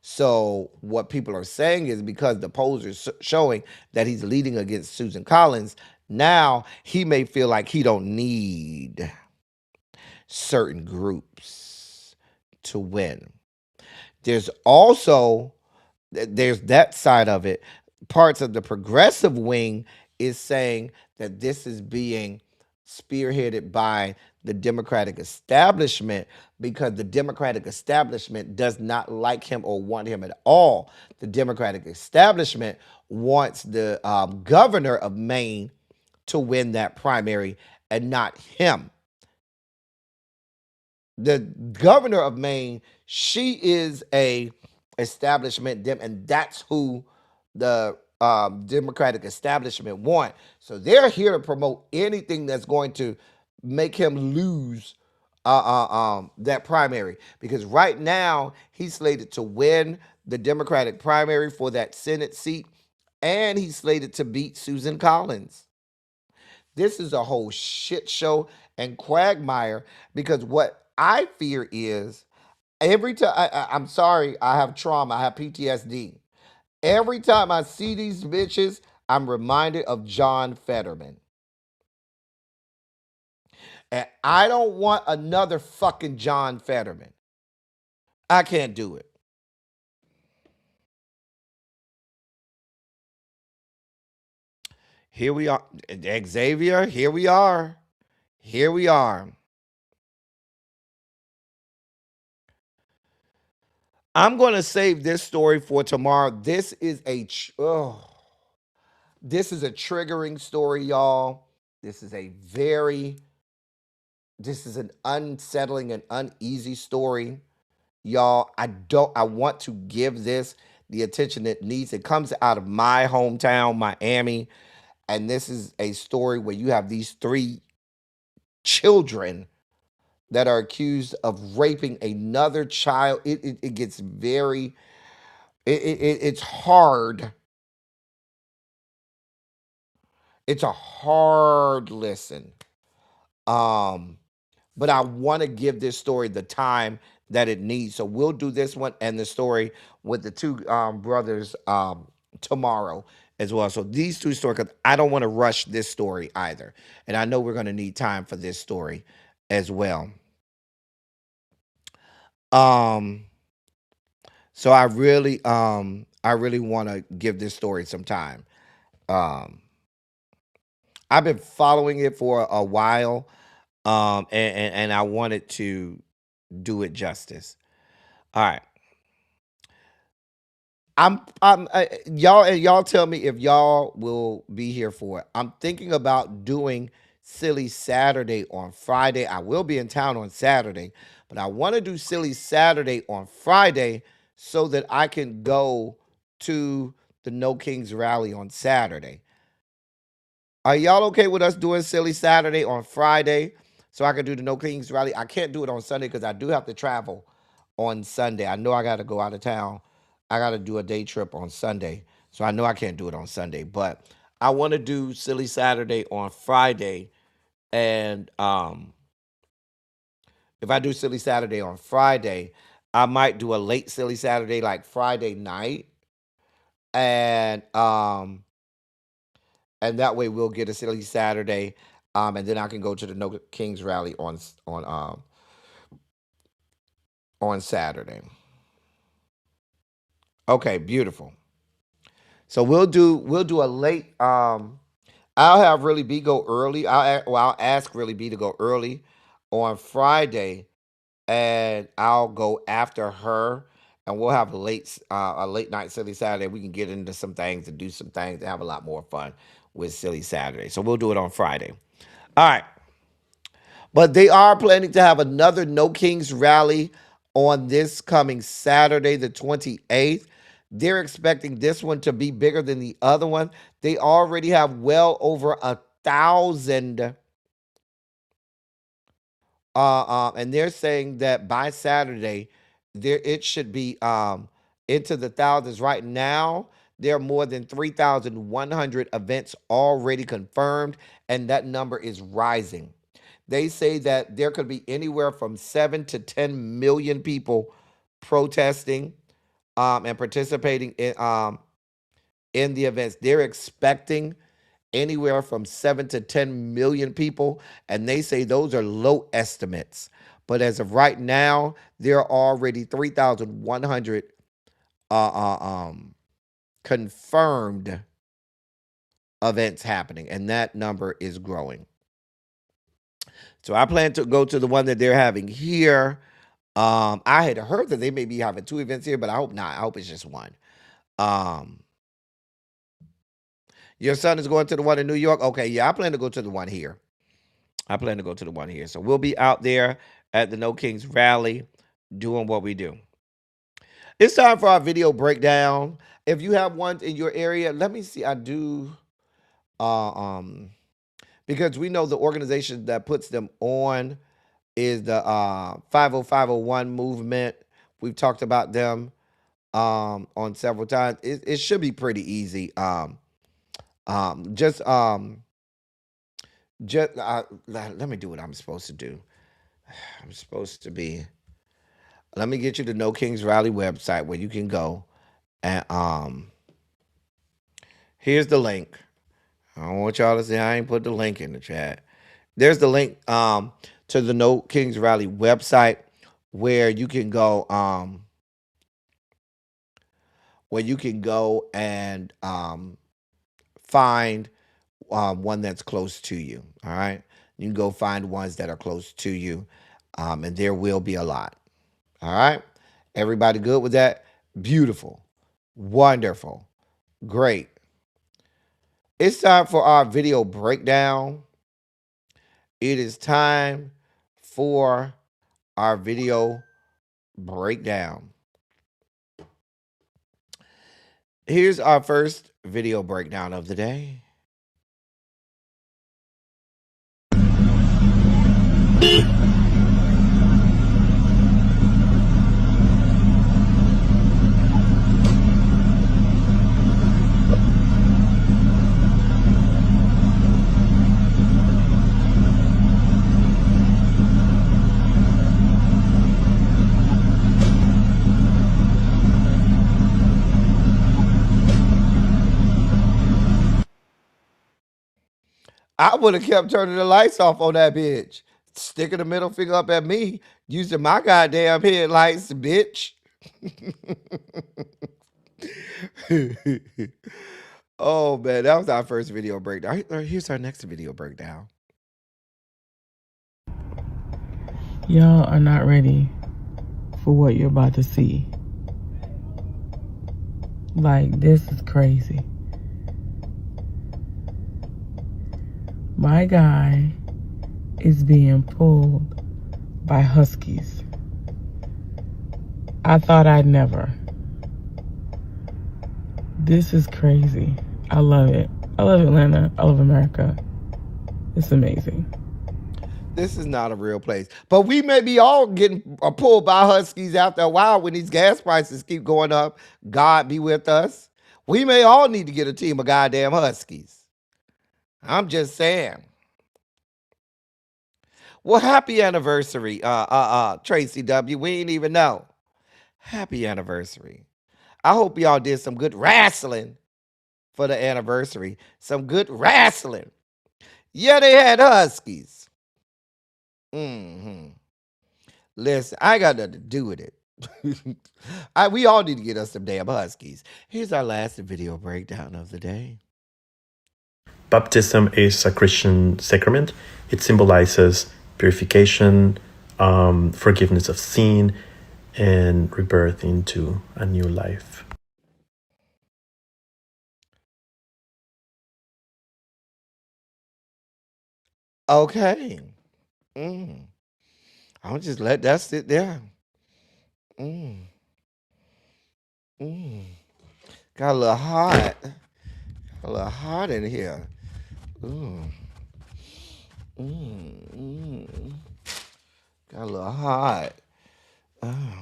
So what people are saying is because the polls are showing that he's leading against Susan Collins, now he may feel like he don't need certain groups to win. There's also there's that side of it. Parts of the progressive wing is saying that this is being spearheaded by the Democratic establishment because the Democratic establishment does not like him or want him at all. The Democratic establishment wants the governor of Maine to win that primary and not him. The governor of Maine, she is a establishment and that's who the Democratic establishment want. So they're here to promote anything that's going to make him lose that primary because right now he's slated to win the Democratic primary for that Senate seat and he's slated to beat Susan Collins. This is a whole shit show and quagmire because what I fear is every time I'm sorry, I have trauma, I have PTSD. Every time I see these bitches, I'm reminded of John Fetterman. And I don't want another fucking John Fetterman. I can't do it. Here we are. Xavier, here we are. Here we are. I'm going to save this story for tomorrow. This is a triggering story, y'all. This is a very this is an unsettling and uneasy story, y'all. I want to give this the attention it needs. It comes out of my hometown, Miami, and this is a story where you have these three children that are accused of raping another child. It gets very it's hard. It's a hard listen. Um, but I want to give this story the time that it needs. So we'll do this one and the story with the two brothers tomorrow as well. So these two stories, because I don't want to rush this story either, and I know we're going to need time for this story as well. Um, so I really want to give this story some time. Um, I've been following it for a while, and I wanted to do it justice. All right. Y'all tell me if y'all will be here for it. I'm thinking about doing Silly Saturday on Friday. I will be in town on Saturday, but I want to do Silly Saturday on Friday so that I can go to the No Kings rally on Saturday. Are y'all okay with us doing Silly Saturday on Friday so I can do the No Kings rally? I can't do it on Sunday because I do have to travel on Sunday. I know I got to go out of town. I got to do a day trip on Sunday. So I know I can't do it on Sunday. But I want to do Silly Saturday on Friday. And if I do Silly Saturday on Friday, I might do a late Silly Saturday like Friday night. And that way we'll get a Silly Saturday, and then I can go to the No Kings rally on Saturday. Okay, beautiful. So we'll do a late. I'll have Really B go early. I'll ask Really B to go early on Friday, and I'll go after her, and we'll have a late night Silly Saturday. We can get into some things and do some things and have a lot more fun with Silly Saturday. So we'll do it on Friday. All right. But they are planning to have another No Kings rally on this coming Saturday, the 28th. They're expecting this one to be bigger than the other one. They already have well over 1,000 and they're saying that by Saturday, there it should be into the thousands. Right now, there are more than 3,100 events already confirmed, and that number is rising. They say that there could be anywhere from 7 to 10 million people protesting and participating in the events. They're expecting anywhere from 7 to 10 million people, and they say those are low estimates. But as of right now, there are already 3,100 uh, uh, um, confirmed events happening, and that number is growing. So I plan to go to the one that they're having here. I had heard that they may be having 2 events here, but I hope not. I hope it's just one. Um, your son is going to the one in New York? Okay, yeah, I plan to go to the one here. I plan to go to the one here. So we'll be out there at the No Kings rally doing what we do. It's time for our video breakdown. If you have one in your area, let me see. I do uh um because we know the organization that puts them on is the 50501 movement. We've talked about them on several times. It should be pretty easy. Just let me do what I'm supposed to do. I'm supposed to be. Let me get you the No Kings Rally website where you can go and here's the link. I don't want y'all to say I ain't put the link in the chat. There's the link to the No Kings Rally website where you can go and find one that's close to you. All right. You can go find ones that are close to you. And there will be a lot. All right. Everybody good with that? Beautiful. Wonderful. Great. It's time for our video breakdown. It is time for our video breakdown. Here's our first video breakdown of the day. I would have kept turning the lights off on that bitch. Sticking the middle finger up at me, using my goddamn headlights, bitch. Oh man, that was our first video breakdown. Here's our next video breakdown. Y'all are not ready for what you're about to see. Like, this is crazy. My guy is being pulled by huskies. I thought I'd never. This is crazy. I love it. I love Atlanta. I love America. It's amazing. This is not a real place. But we may be all getting pulled by huskies after a while when these gas prices keep going up. God be with us. We may all need to get a team of goddamn huskies. I'm just saying. Well, happy anniversary, Tracy W. We ain't even know. Happy anniversary. I hope y'all did some good wrestling for the anniversary. Some good wrestling. Yeah, they had huskies. Mm-hmm. Listen, I got nothing to do with it. We all need to get us some damn huskies. Here's our last video breakdown of the day. Baptism is a Christian sacrament. It symbolizes purification, forgiveness of sin, and rebirth into a new life. Okay. Mm. I'll just let that sit there. Mm. Mm. Got a little hot. A little hot in here. Mm. Mm. Mm. Got a little hot. Oh.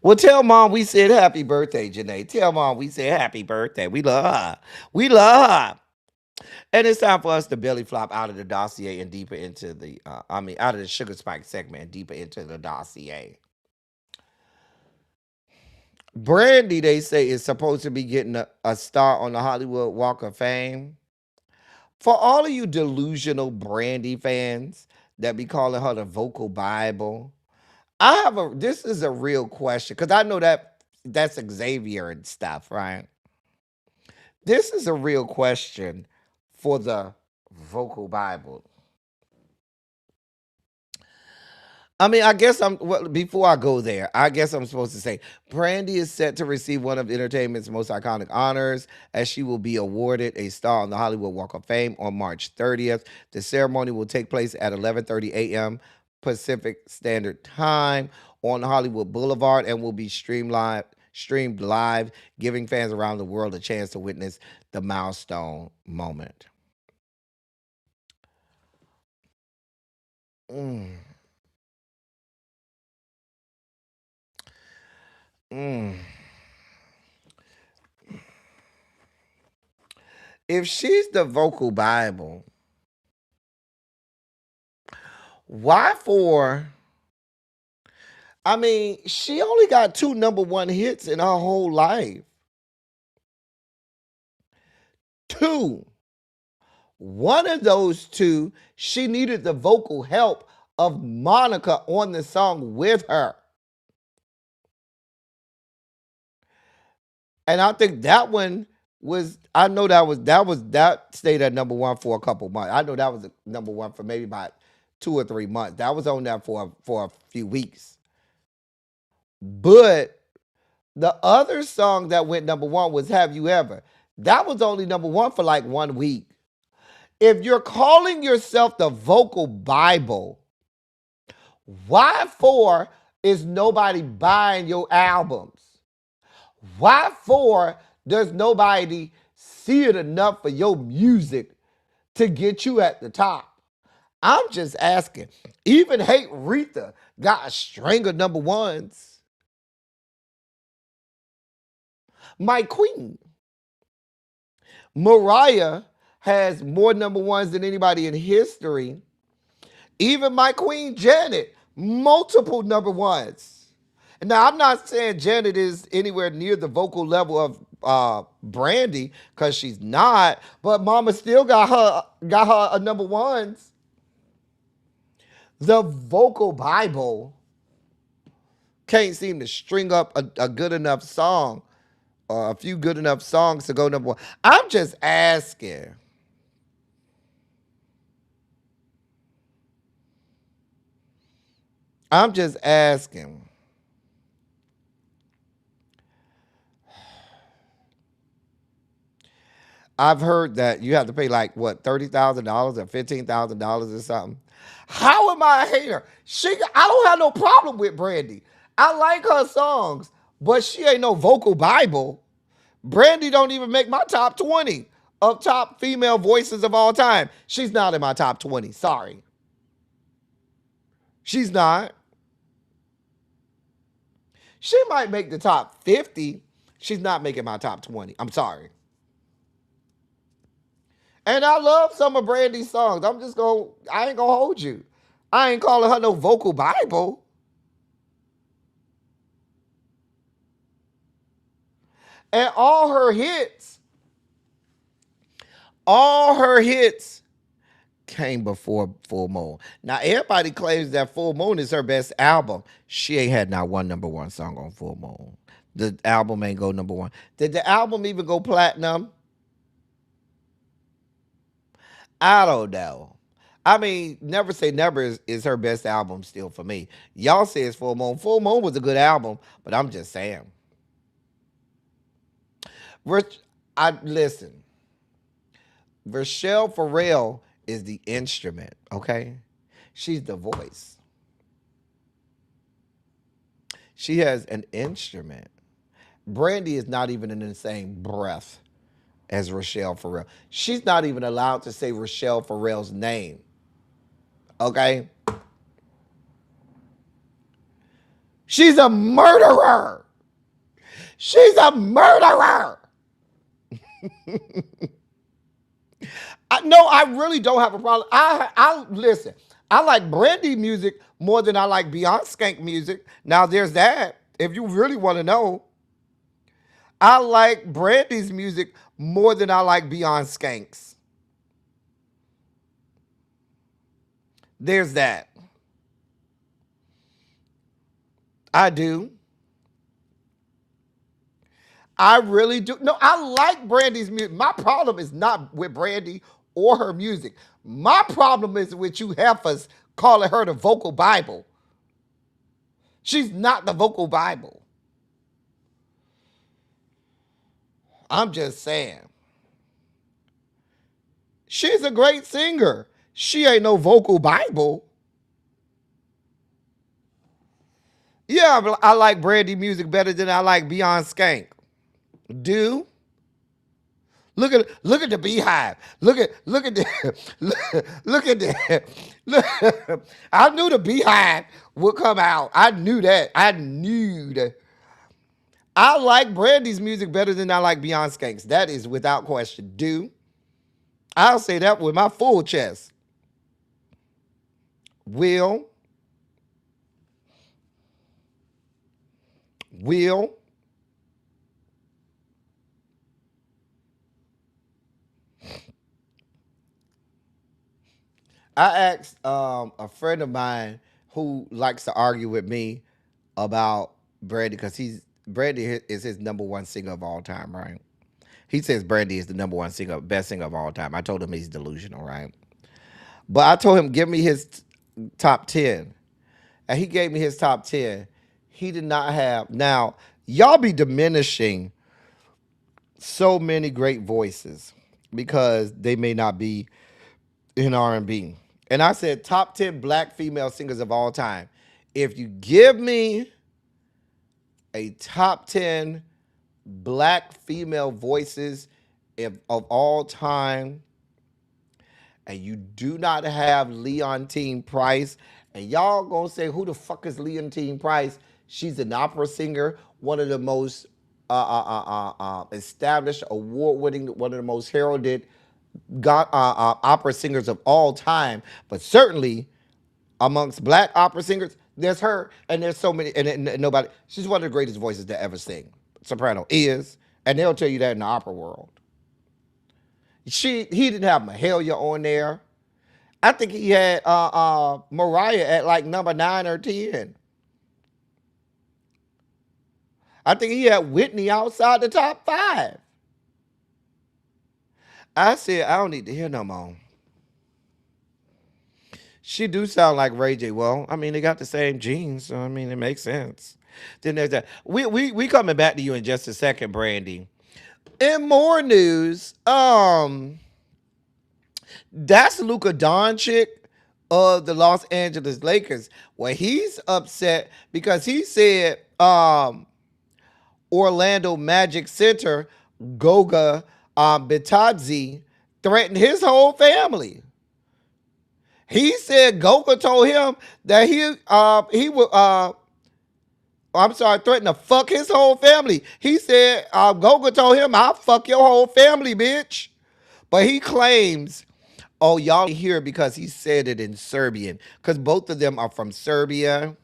Well, tell mom we said happy birthday, Janae. Tell mom we said happy birthday. We love her. We love her. And it's time for us to belly flop out of the dossier and deeper into the, out of the sugar spike segment and deeper into the dossier. Brandy, they say, is supposed to be getting a star on the Hollywood Walk of Fame. For all of you delusional Brandy fans that be calling her the vocal Bible, this is a real question because I know that's Xavier and stuff, right? This is a real question for the vocal Bible. I mean, I guess before I go there, I guess I'm supposed to say Brandy is set to receive one of entertainment's most iconic honors as she will be awarded a star on the Hollywood Walk of Fame on March 30th. The ceremony will take place at 11:30 a.m. Pacific Standard Time on Hollywood Boulevard and will be streamed live, giving fans around the world a chance to witness the milestone moment. Mm. Mm. If she's the vocal Bible, why for? I mean, she only got 2 number 1 hits in her whole life. 2. One of those 2, she needed the vocal help of Monica on the song with her. And I think that one was, I know that stayed at number 1 for a couple months. I know that was number 1 for maybe about 2 or 3 months. That was on there for a few weeks. But the other song that went number 1 was Have You Ever? That was only number 1 for like 1 week. If you're calling yourself the vocal Bible, why for is nobody buying your albums? Why for does nobody see it enough for your music to get you at the top? I'm just asking. Even Hate Retha got a string of number 1s. My Queen. Mariah has more number 1s than anybody in history. Even my Queen Janet, multiple number 1s. Now, I'm not saying Janet is anywhere near the vocal level of Brandy, because she's not, but Mama still got her a number 1s. The vocal Bible can't seem to string up a good enough song or a few good enough songs to go number 1. I'm just asking. I'm just asking. I've heard that you have to pay like what, $30,000 or $15,000 or something. How am I a hater? I don't have no problem with Brandy. I like her songs, but she ain't no vocal Bible. Brandy don't even make my top 20 of top female voices of all time. She's not in my top 20. Sorry. She's not. She might make the top 50. She's not making my top 20. I'm sorry. And I love some of Brandy's songs. I ain't gonna hold you. I ain't calling her no vocal Bible. And all her hits came before Full Moon. Now, everybody claims that Full Moon is her best album. She ain't had not one number 1 song on Full Moon. The album ain't go number 1. Did the album even go platinum? I don't know. I mean, Never Say Never is her best album still for me. Y'all say it's Full Moon. Full Moon was a good album, but I'm just saying. Listen. Rochelle Farrell is the instrument, okay? She's the voice. She has an instrument. Brandy is not even in the same breath as Rochelle Farrell. She's not even allowed to say Rochelle Farrell's name. Okay? She's a murderer. She's a murderer. No, I really don't have a problem. I listen. I like Brandy music more than I like Beyonce music. Now there's that. If you really want to know, I like Brandy's music more than I like Beyonce's. There's that. I do. I really do. No, I like Brandy's music. My problem is not with Brandy or her music. My problem is with you heifers calling her the vocal Bible. She's not the vocal Bible. I'm just saying. She's a great singer. She ain't no vocal Bible. Yeah, I like Brandy music better than I like Beyonce. Do look at the beehive. Look at the look at the look. I knew the beehive would come out. I knew that. I knew that. I like Brandy's music better than I like Beyonce's. That is without question. Do I'll say that with my full chest. Will will I asked a friend of mine who likes to argue with me about Brandy because Brandy is his number one singer of all time, right? He says Brandy is the number one singer, best singer of all time. I told him he's delusional, right? But I told him give me his top 10, and he gave me his top 10. He did not have. Now y'all be diminishing so many great voices because they may not be in R&B. And I said top 10 black female singers of all time. If you give me a top 10 black female voices of all time, and you do not have Leontine Price, and y'all gonna say, who the fuck is Leontine Price? She's an opera singer, one of the most established, award-winning, one of the most heralded opera singers of all time. But certainly amongst black opera singers, there's her, and there's so many, and nobody. She's one of the greatest voices to ever sing. Soprano is, and they'll tell you that in the opera world. He didn't have Mahalia on there. I think he had Mariah at like number 9 or 10. I think he had Whitney outside the top 5. I said, I don't need to hear no more. She do sound like Ray J. Well, I mean, they got the same genes, so I mean, it makes sense. Then there's that. We coming back to you in just a second, Brandy. In more news, that's Luka Doncic of the Los Angeles Lakers. Well, he's upset because he said Orlando Magic center Goga Bitadze threatened his whole family. He said Goga told him that he would threatened to fuck his whole family. He said Goga told him, I'll fuck your whole family, bitch. But he claims, oh, y'all hear because he said it in Serbian, because both of them are from Serbia.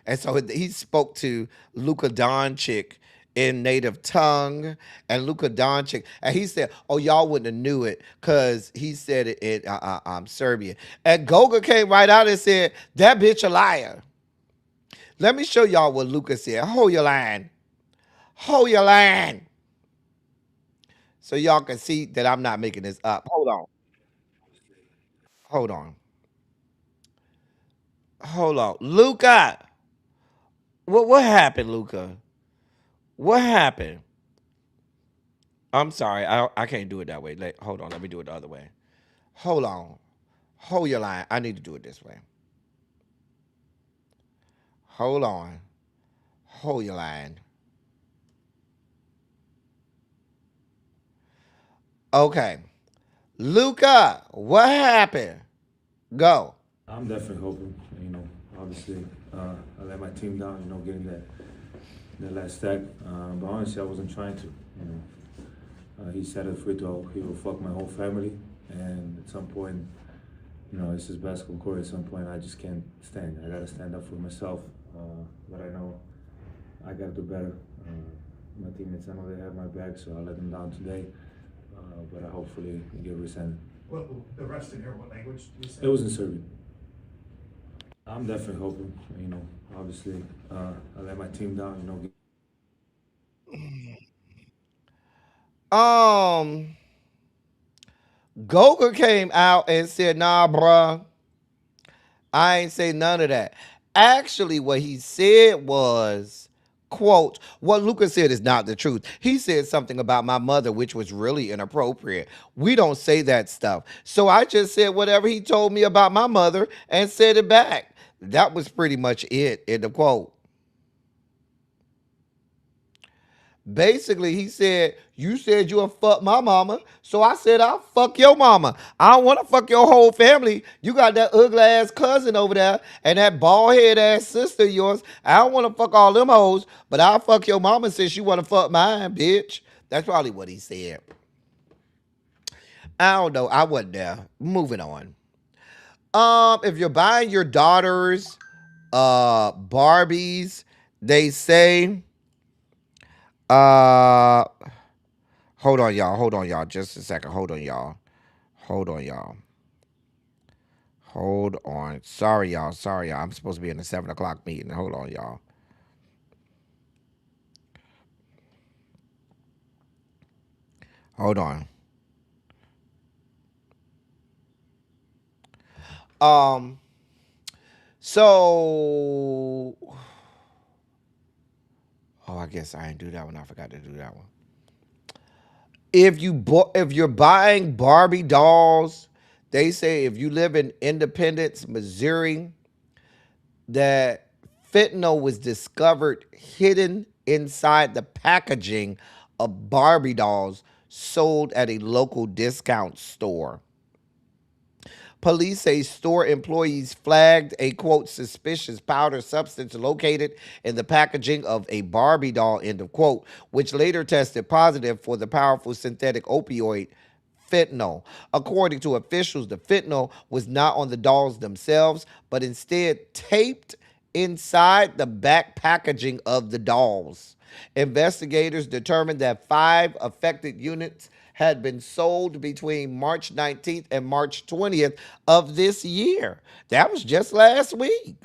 And so he spoke to Luka Doncic in native tongue, and Luka Doncic, and he said, "Oh, y'all wouldn't have knew it because he said it in Serbian." And Goga came right out and said, "That bitch a liar." Let me show y'all what Luka said. Hold your line, hold your line, so y'all can see that I'm not making this up. Hold on, hold on, Luka. What happened, Luka? What happened? I'm sorry, I can't do it that way. Hold on, let me do it the other way. Hold on. Hold your line. I need to do it this way. Hold on. Hold your line. Okay. Luca, what happened? Go. I'm definitely hoping, obviously, I let my team down, getting that last stack. But honestly, I wasn't trying to, he said it free throw, he will fuck my whole family. And at some point, this is basketball court. At some point, I just can't stand. I got to stand up for myself. But I know I got to do better. My teammates, I know they have my back, so I let them down today. But I hopefully get rescinded. Well, the rest in here, what language do you say? It was in Serbian. I'm definitely hoping, obviously, I let my team down, Goga came out and said, nah, bruh, I ain't say none of that. Actually, what he said was, quote, what Lucas said is not the truth. He said something about my mother, which was really inappropriate. We don't say that stuff. So I just said whatever he told me about my mother and said it back. That was pretty much it in the quote. Basically, he said, you said you'll fuck my mama, so I said I'll fuck your mama. I don't want to fuck your whole family. You got that ugly ass cousin over there and that bald head ass sister of yours. I don't want to fuck all them hoes, but I'll fuck your mama since you want to fuck mine, bitch. That's probably what he said. I don't know. I wasn't there. Moving on. If you're buying your daughters Barbies, they say hold on, y'all. Hold on, y'all. Just a second. Hold on, y'all. Hold on, y'all. Hold on. Sorry, y'all. Sorry, y'all. I'm supposed to be in the 7 o'clock meeting. Hold on, y'all. Hold on. So I guess I didn't do that one. I forgot to do that one. If you're buying Barbie dolls, they say if you live in Independence, Missouri, that fentanyl was discovered hidden inside the packaging of Barbie dolls sold at a local discount store. Police say store employees flagged a, quote, suspicious powder substance located in the packaging of a Barbie doll, end of quote, which later tested positive for the powerful synthetic opioid fentanyl. According to officials, the fentanyl was not on the dolls themselves, but instead taped inside the back packaging of the dolls. Investigators determined that 5 affected units had been sold between March 19th and March 20th of this year. That was just last week.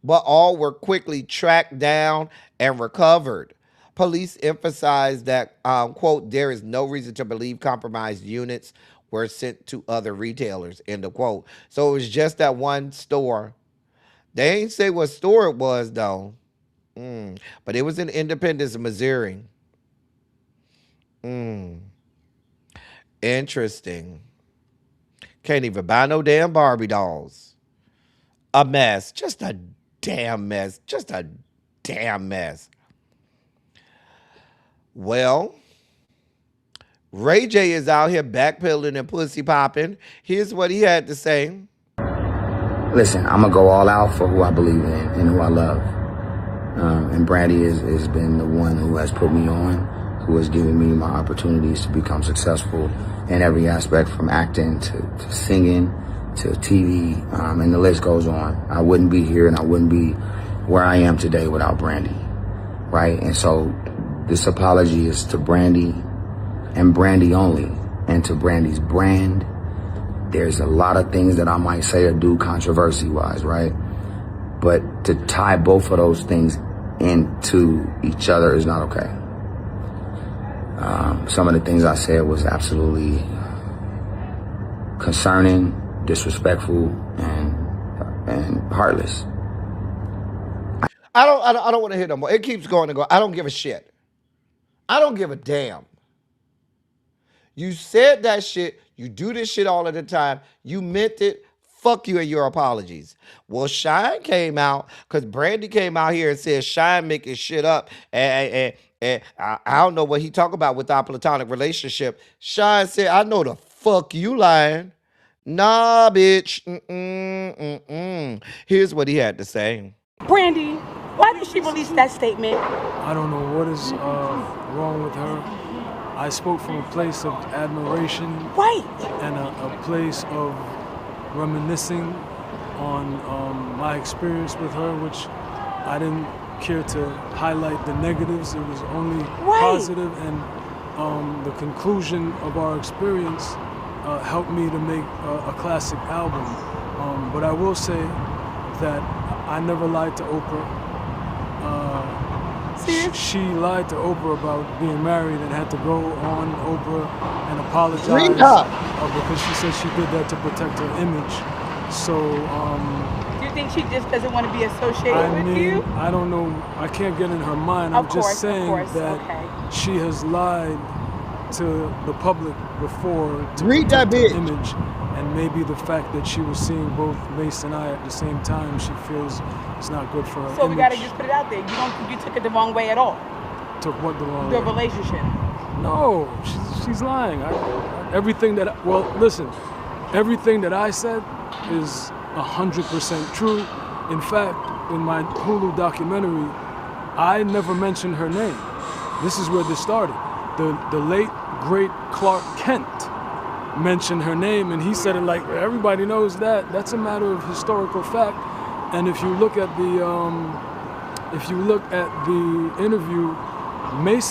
But all were quickly tracked down and recovered. Police emphasized that, quote, there is no reason to believe compromised units were sent to other retailers, end of quote. So it was just that one store. They ain't say what store it was, though. But it was in Independence, Missouri. Interesting. Can't even buy no damn Barbie dolls. A mess. Just a damn mess. Just a damn mess. Well, Ray J is out here backpedaling and pussy popping. Here's what he had to say. Listen, I'm going to go all out for who I believe in and who I love. And Brandy has been the one who has put me on, who has given me my opportunities to become successful in every aspect, from acting to singing to TV, and the list goes on. I wouldn't be here and I wouldn't be where I am today without Brandy, right? And so this apology is to Brandy and Brandy only, and to Brandy's brand. There's a lot of things that I might say or do controversy-wise, right? But to tie both of those things into each other is not okay. Some of the things I said was absolutely concerning, disrespectful, and heartless. I don't want to hear no more. It keeps going and going. I don't give a shit. I don't give a damn. You said that shit. You do this shit all of the time. You meant it. Fuck you and your apologies. Well, Shyne came out because Brandy came out here and said Shyne making shit up. And I don't know what he talk about with our platonic relationship. Shyne said, I know the fuck you lying. Nah, bitch. Here's what he had to say. Brandy, why did she release that statement? I don't know what is wrong with her. I spoke from a place of admiration, Right. and a place of reminiscing on my experience with her, which I didn't care to highlight the negatives. It was only positive, and the conclusion of our experience helped me to make a classic album. But I will say that I never lied to Oprah. She lied to Oprah about being married and had to go on Oprah and apologize because she said she did that to protect her image. So, Do you think she just doesn't want to be associated with you? I don't know. I can't get in her mind. I'm just saying that she has lied to the public before to protect her image. And maybe the fact that she was seeing both Mace and I at the same time, she feels it's not good for her So image. we gotta just put it out there. You don't think you took it the wrong way at all? Took what the wrong The way? relationship. No, she's lying. Everything that I said is 100% true. In fact, in my Hulu documentary, I never mentioned her name. This is where this started. The late, great Clark Kent mentioned her name, and he said it like everybody knows that. That's a matter of historical fact. And if you look at the interview, Mace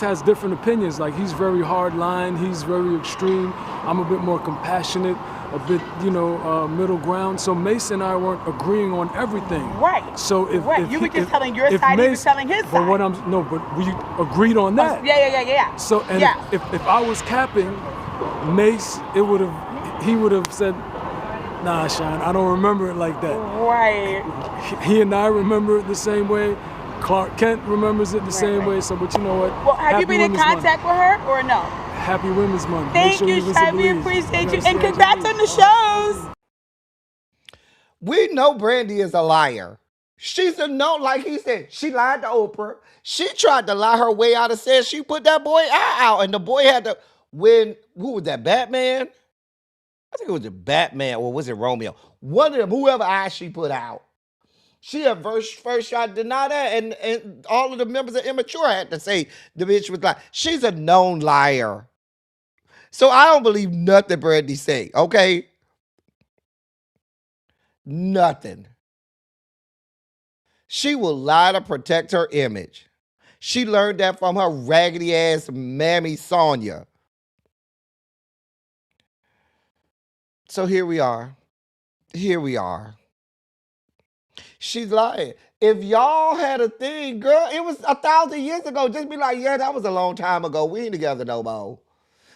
has different opinions. Like, he's very hard line, he's very extreme. I'm a bit more compassionate, a bit, middle ground. So Mace and I weren't agreeing on everything. Right. So if you were just telling your side, he was telling his side. But we agreed on that. Yeah. So if I was capping Mace, he would have said, nah, Shyne, I don't remember it like that. Right. He and I remember it the same way. Clark Kent remembers it the same way. So, but you know what? Well, have you been in contact with her or no? Happy Women's Month. Thank you, Shyne. We appreciate you. And congrats on the shows. We know Brandy is a liar. She's a no, like he said, she lied to Oprah. She tried to lie her way out of saying she put that boy out, and the boy had to who was that, Batman? I think it was the Batman, or was it Romeo? One of them, whoever eye she put out. She at first tried to deny that, and all of the members of Immature had to say the bitch was lying. She's a known liar. So I don't believe nothing Brandy say, okay? Nothing. She will lie to protect her image. She learned that from her raggedy ass mammy Sonia. So here we are. She's lying. If y'all had a thing, girl, it was 1,000 years ago. Just be like, yeah, that was a long time ago. We ain't together no more.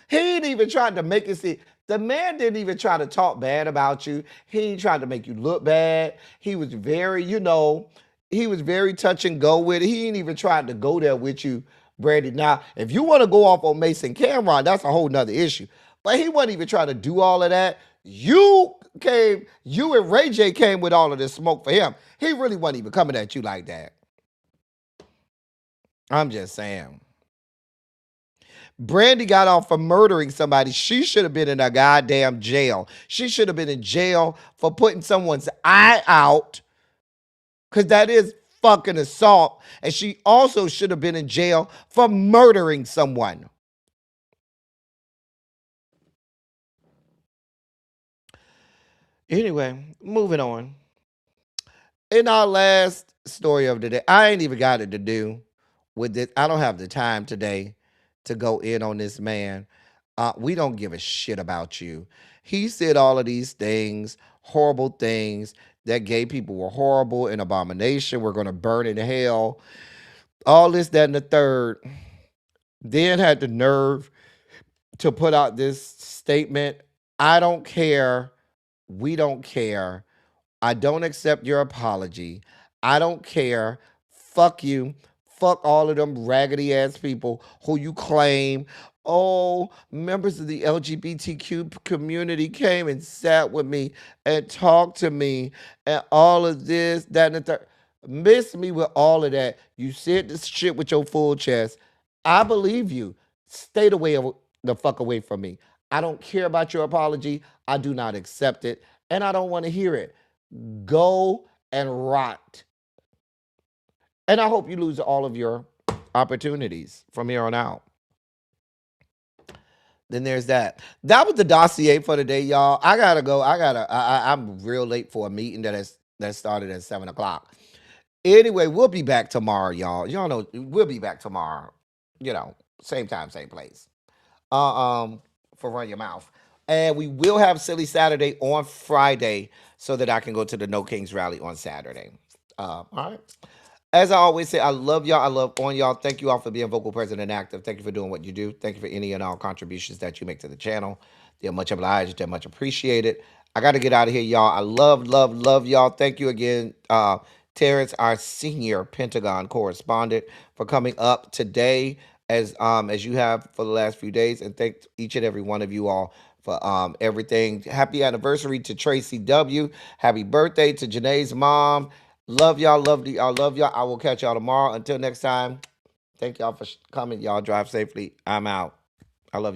He ain't even tried to make it see. The man didn't even try to talk bad about you. He ain't tried to make you look bad. He was very, he was very touch and go with it. He ain't even tried to go there with you, Brandy. Now, if you want to go off on Mason Cameron, that's a whole nother issue. But he wasn't even trying to do all of that. You and Ray J came with all of this smoke for him. He really wasn't even coming at you like that. I'm just saying. Brandy got off for murdering somebody. She should have been in a goddamn jail. She should have been in jail for putting someone's eye out, because that is fucking assault. And she also should have been in jail for murdering someone. Anyway, moving on. In our last story of the day, I ain't even got it to do with this. I don't have the time today to go in on this man. We don't give a shit about you. He said all of these things, horrible things, that gay people were horrible, an abomination, we're going to burn in hell, all this, that, and the third. Then had the nerve to put out this statement. I don't care. We don't care. I don't accept your apology. I don't care. Fuck you. Fuck all of them raggedy ass people who you claim Oh, members of the LGBTQ community came and sat with me and talked to me and all of this, that, and the third. Miss me with all of that. You said this shit with your full chest. I believe you. Stay the fuck away from me. I don't care about your apology. I do not accept it, and I don't want to hear it. Go and rot. And I hope you lose all of your opportunities from here on out. Then there's that. That was the dossier for today, y'all. I gotta go. I'm real late for a meeting that started at 7:00. Anyway, we'll be back tomorrow, y'all. Y'all know we'll be back tomorrow. Same time, same place. For Run Your Mouth. And we will have Silly Saturday on Friday so that I can go to the No Kings rally on Saturday. All right. As I always say, I love y'all. I love on y'all. Thank you all for being vocal, present, and active. Thank you for doing what you do. Thank you for any and all contributions that you make to the channel. They're much obliged. They're much appreciated. I got to get out of here, y'all. I love y'all. Thank you again, Terrence, our senior Pentagon correspondent, for coming up today as you have for the last few days. And thank each and every one of you all for everything. Happy anniversary to Tracy W. Happy birthday to Janae's mom. Love y'all. Love y'all. I will catch y'all tomorrow. Until next time, thank y'all for coming. Y'all drive safely. I'm out. I love y'all.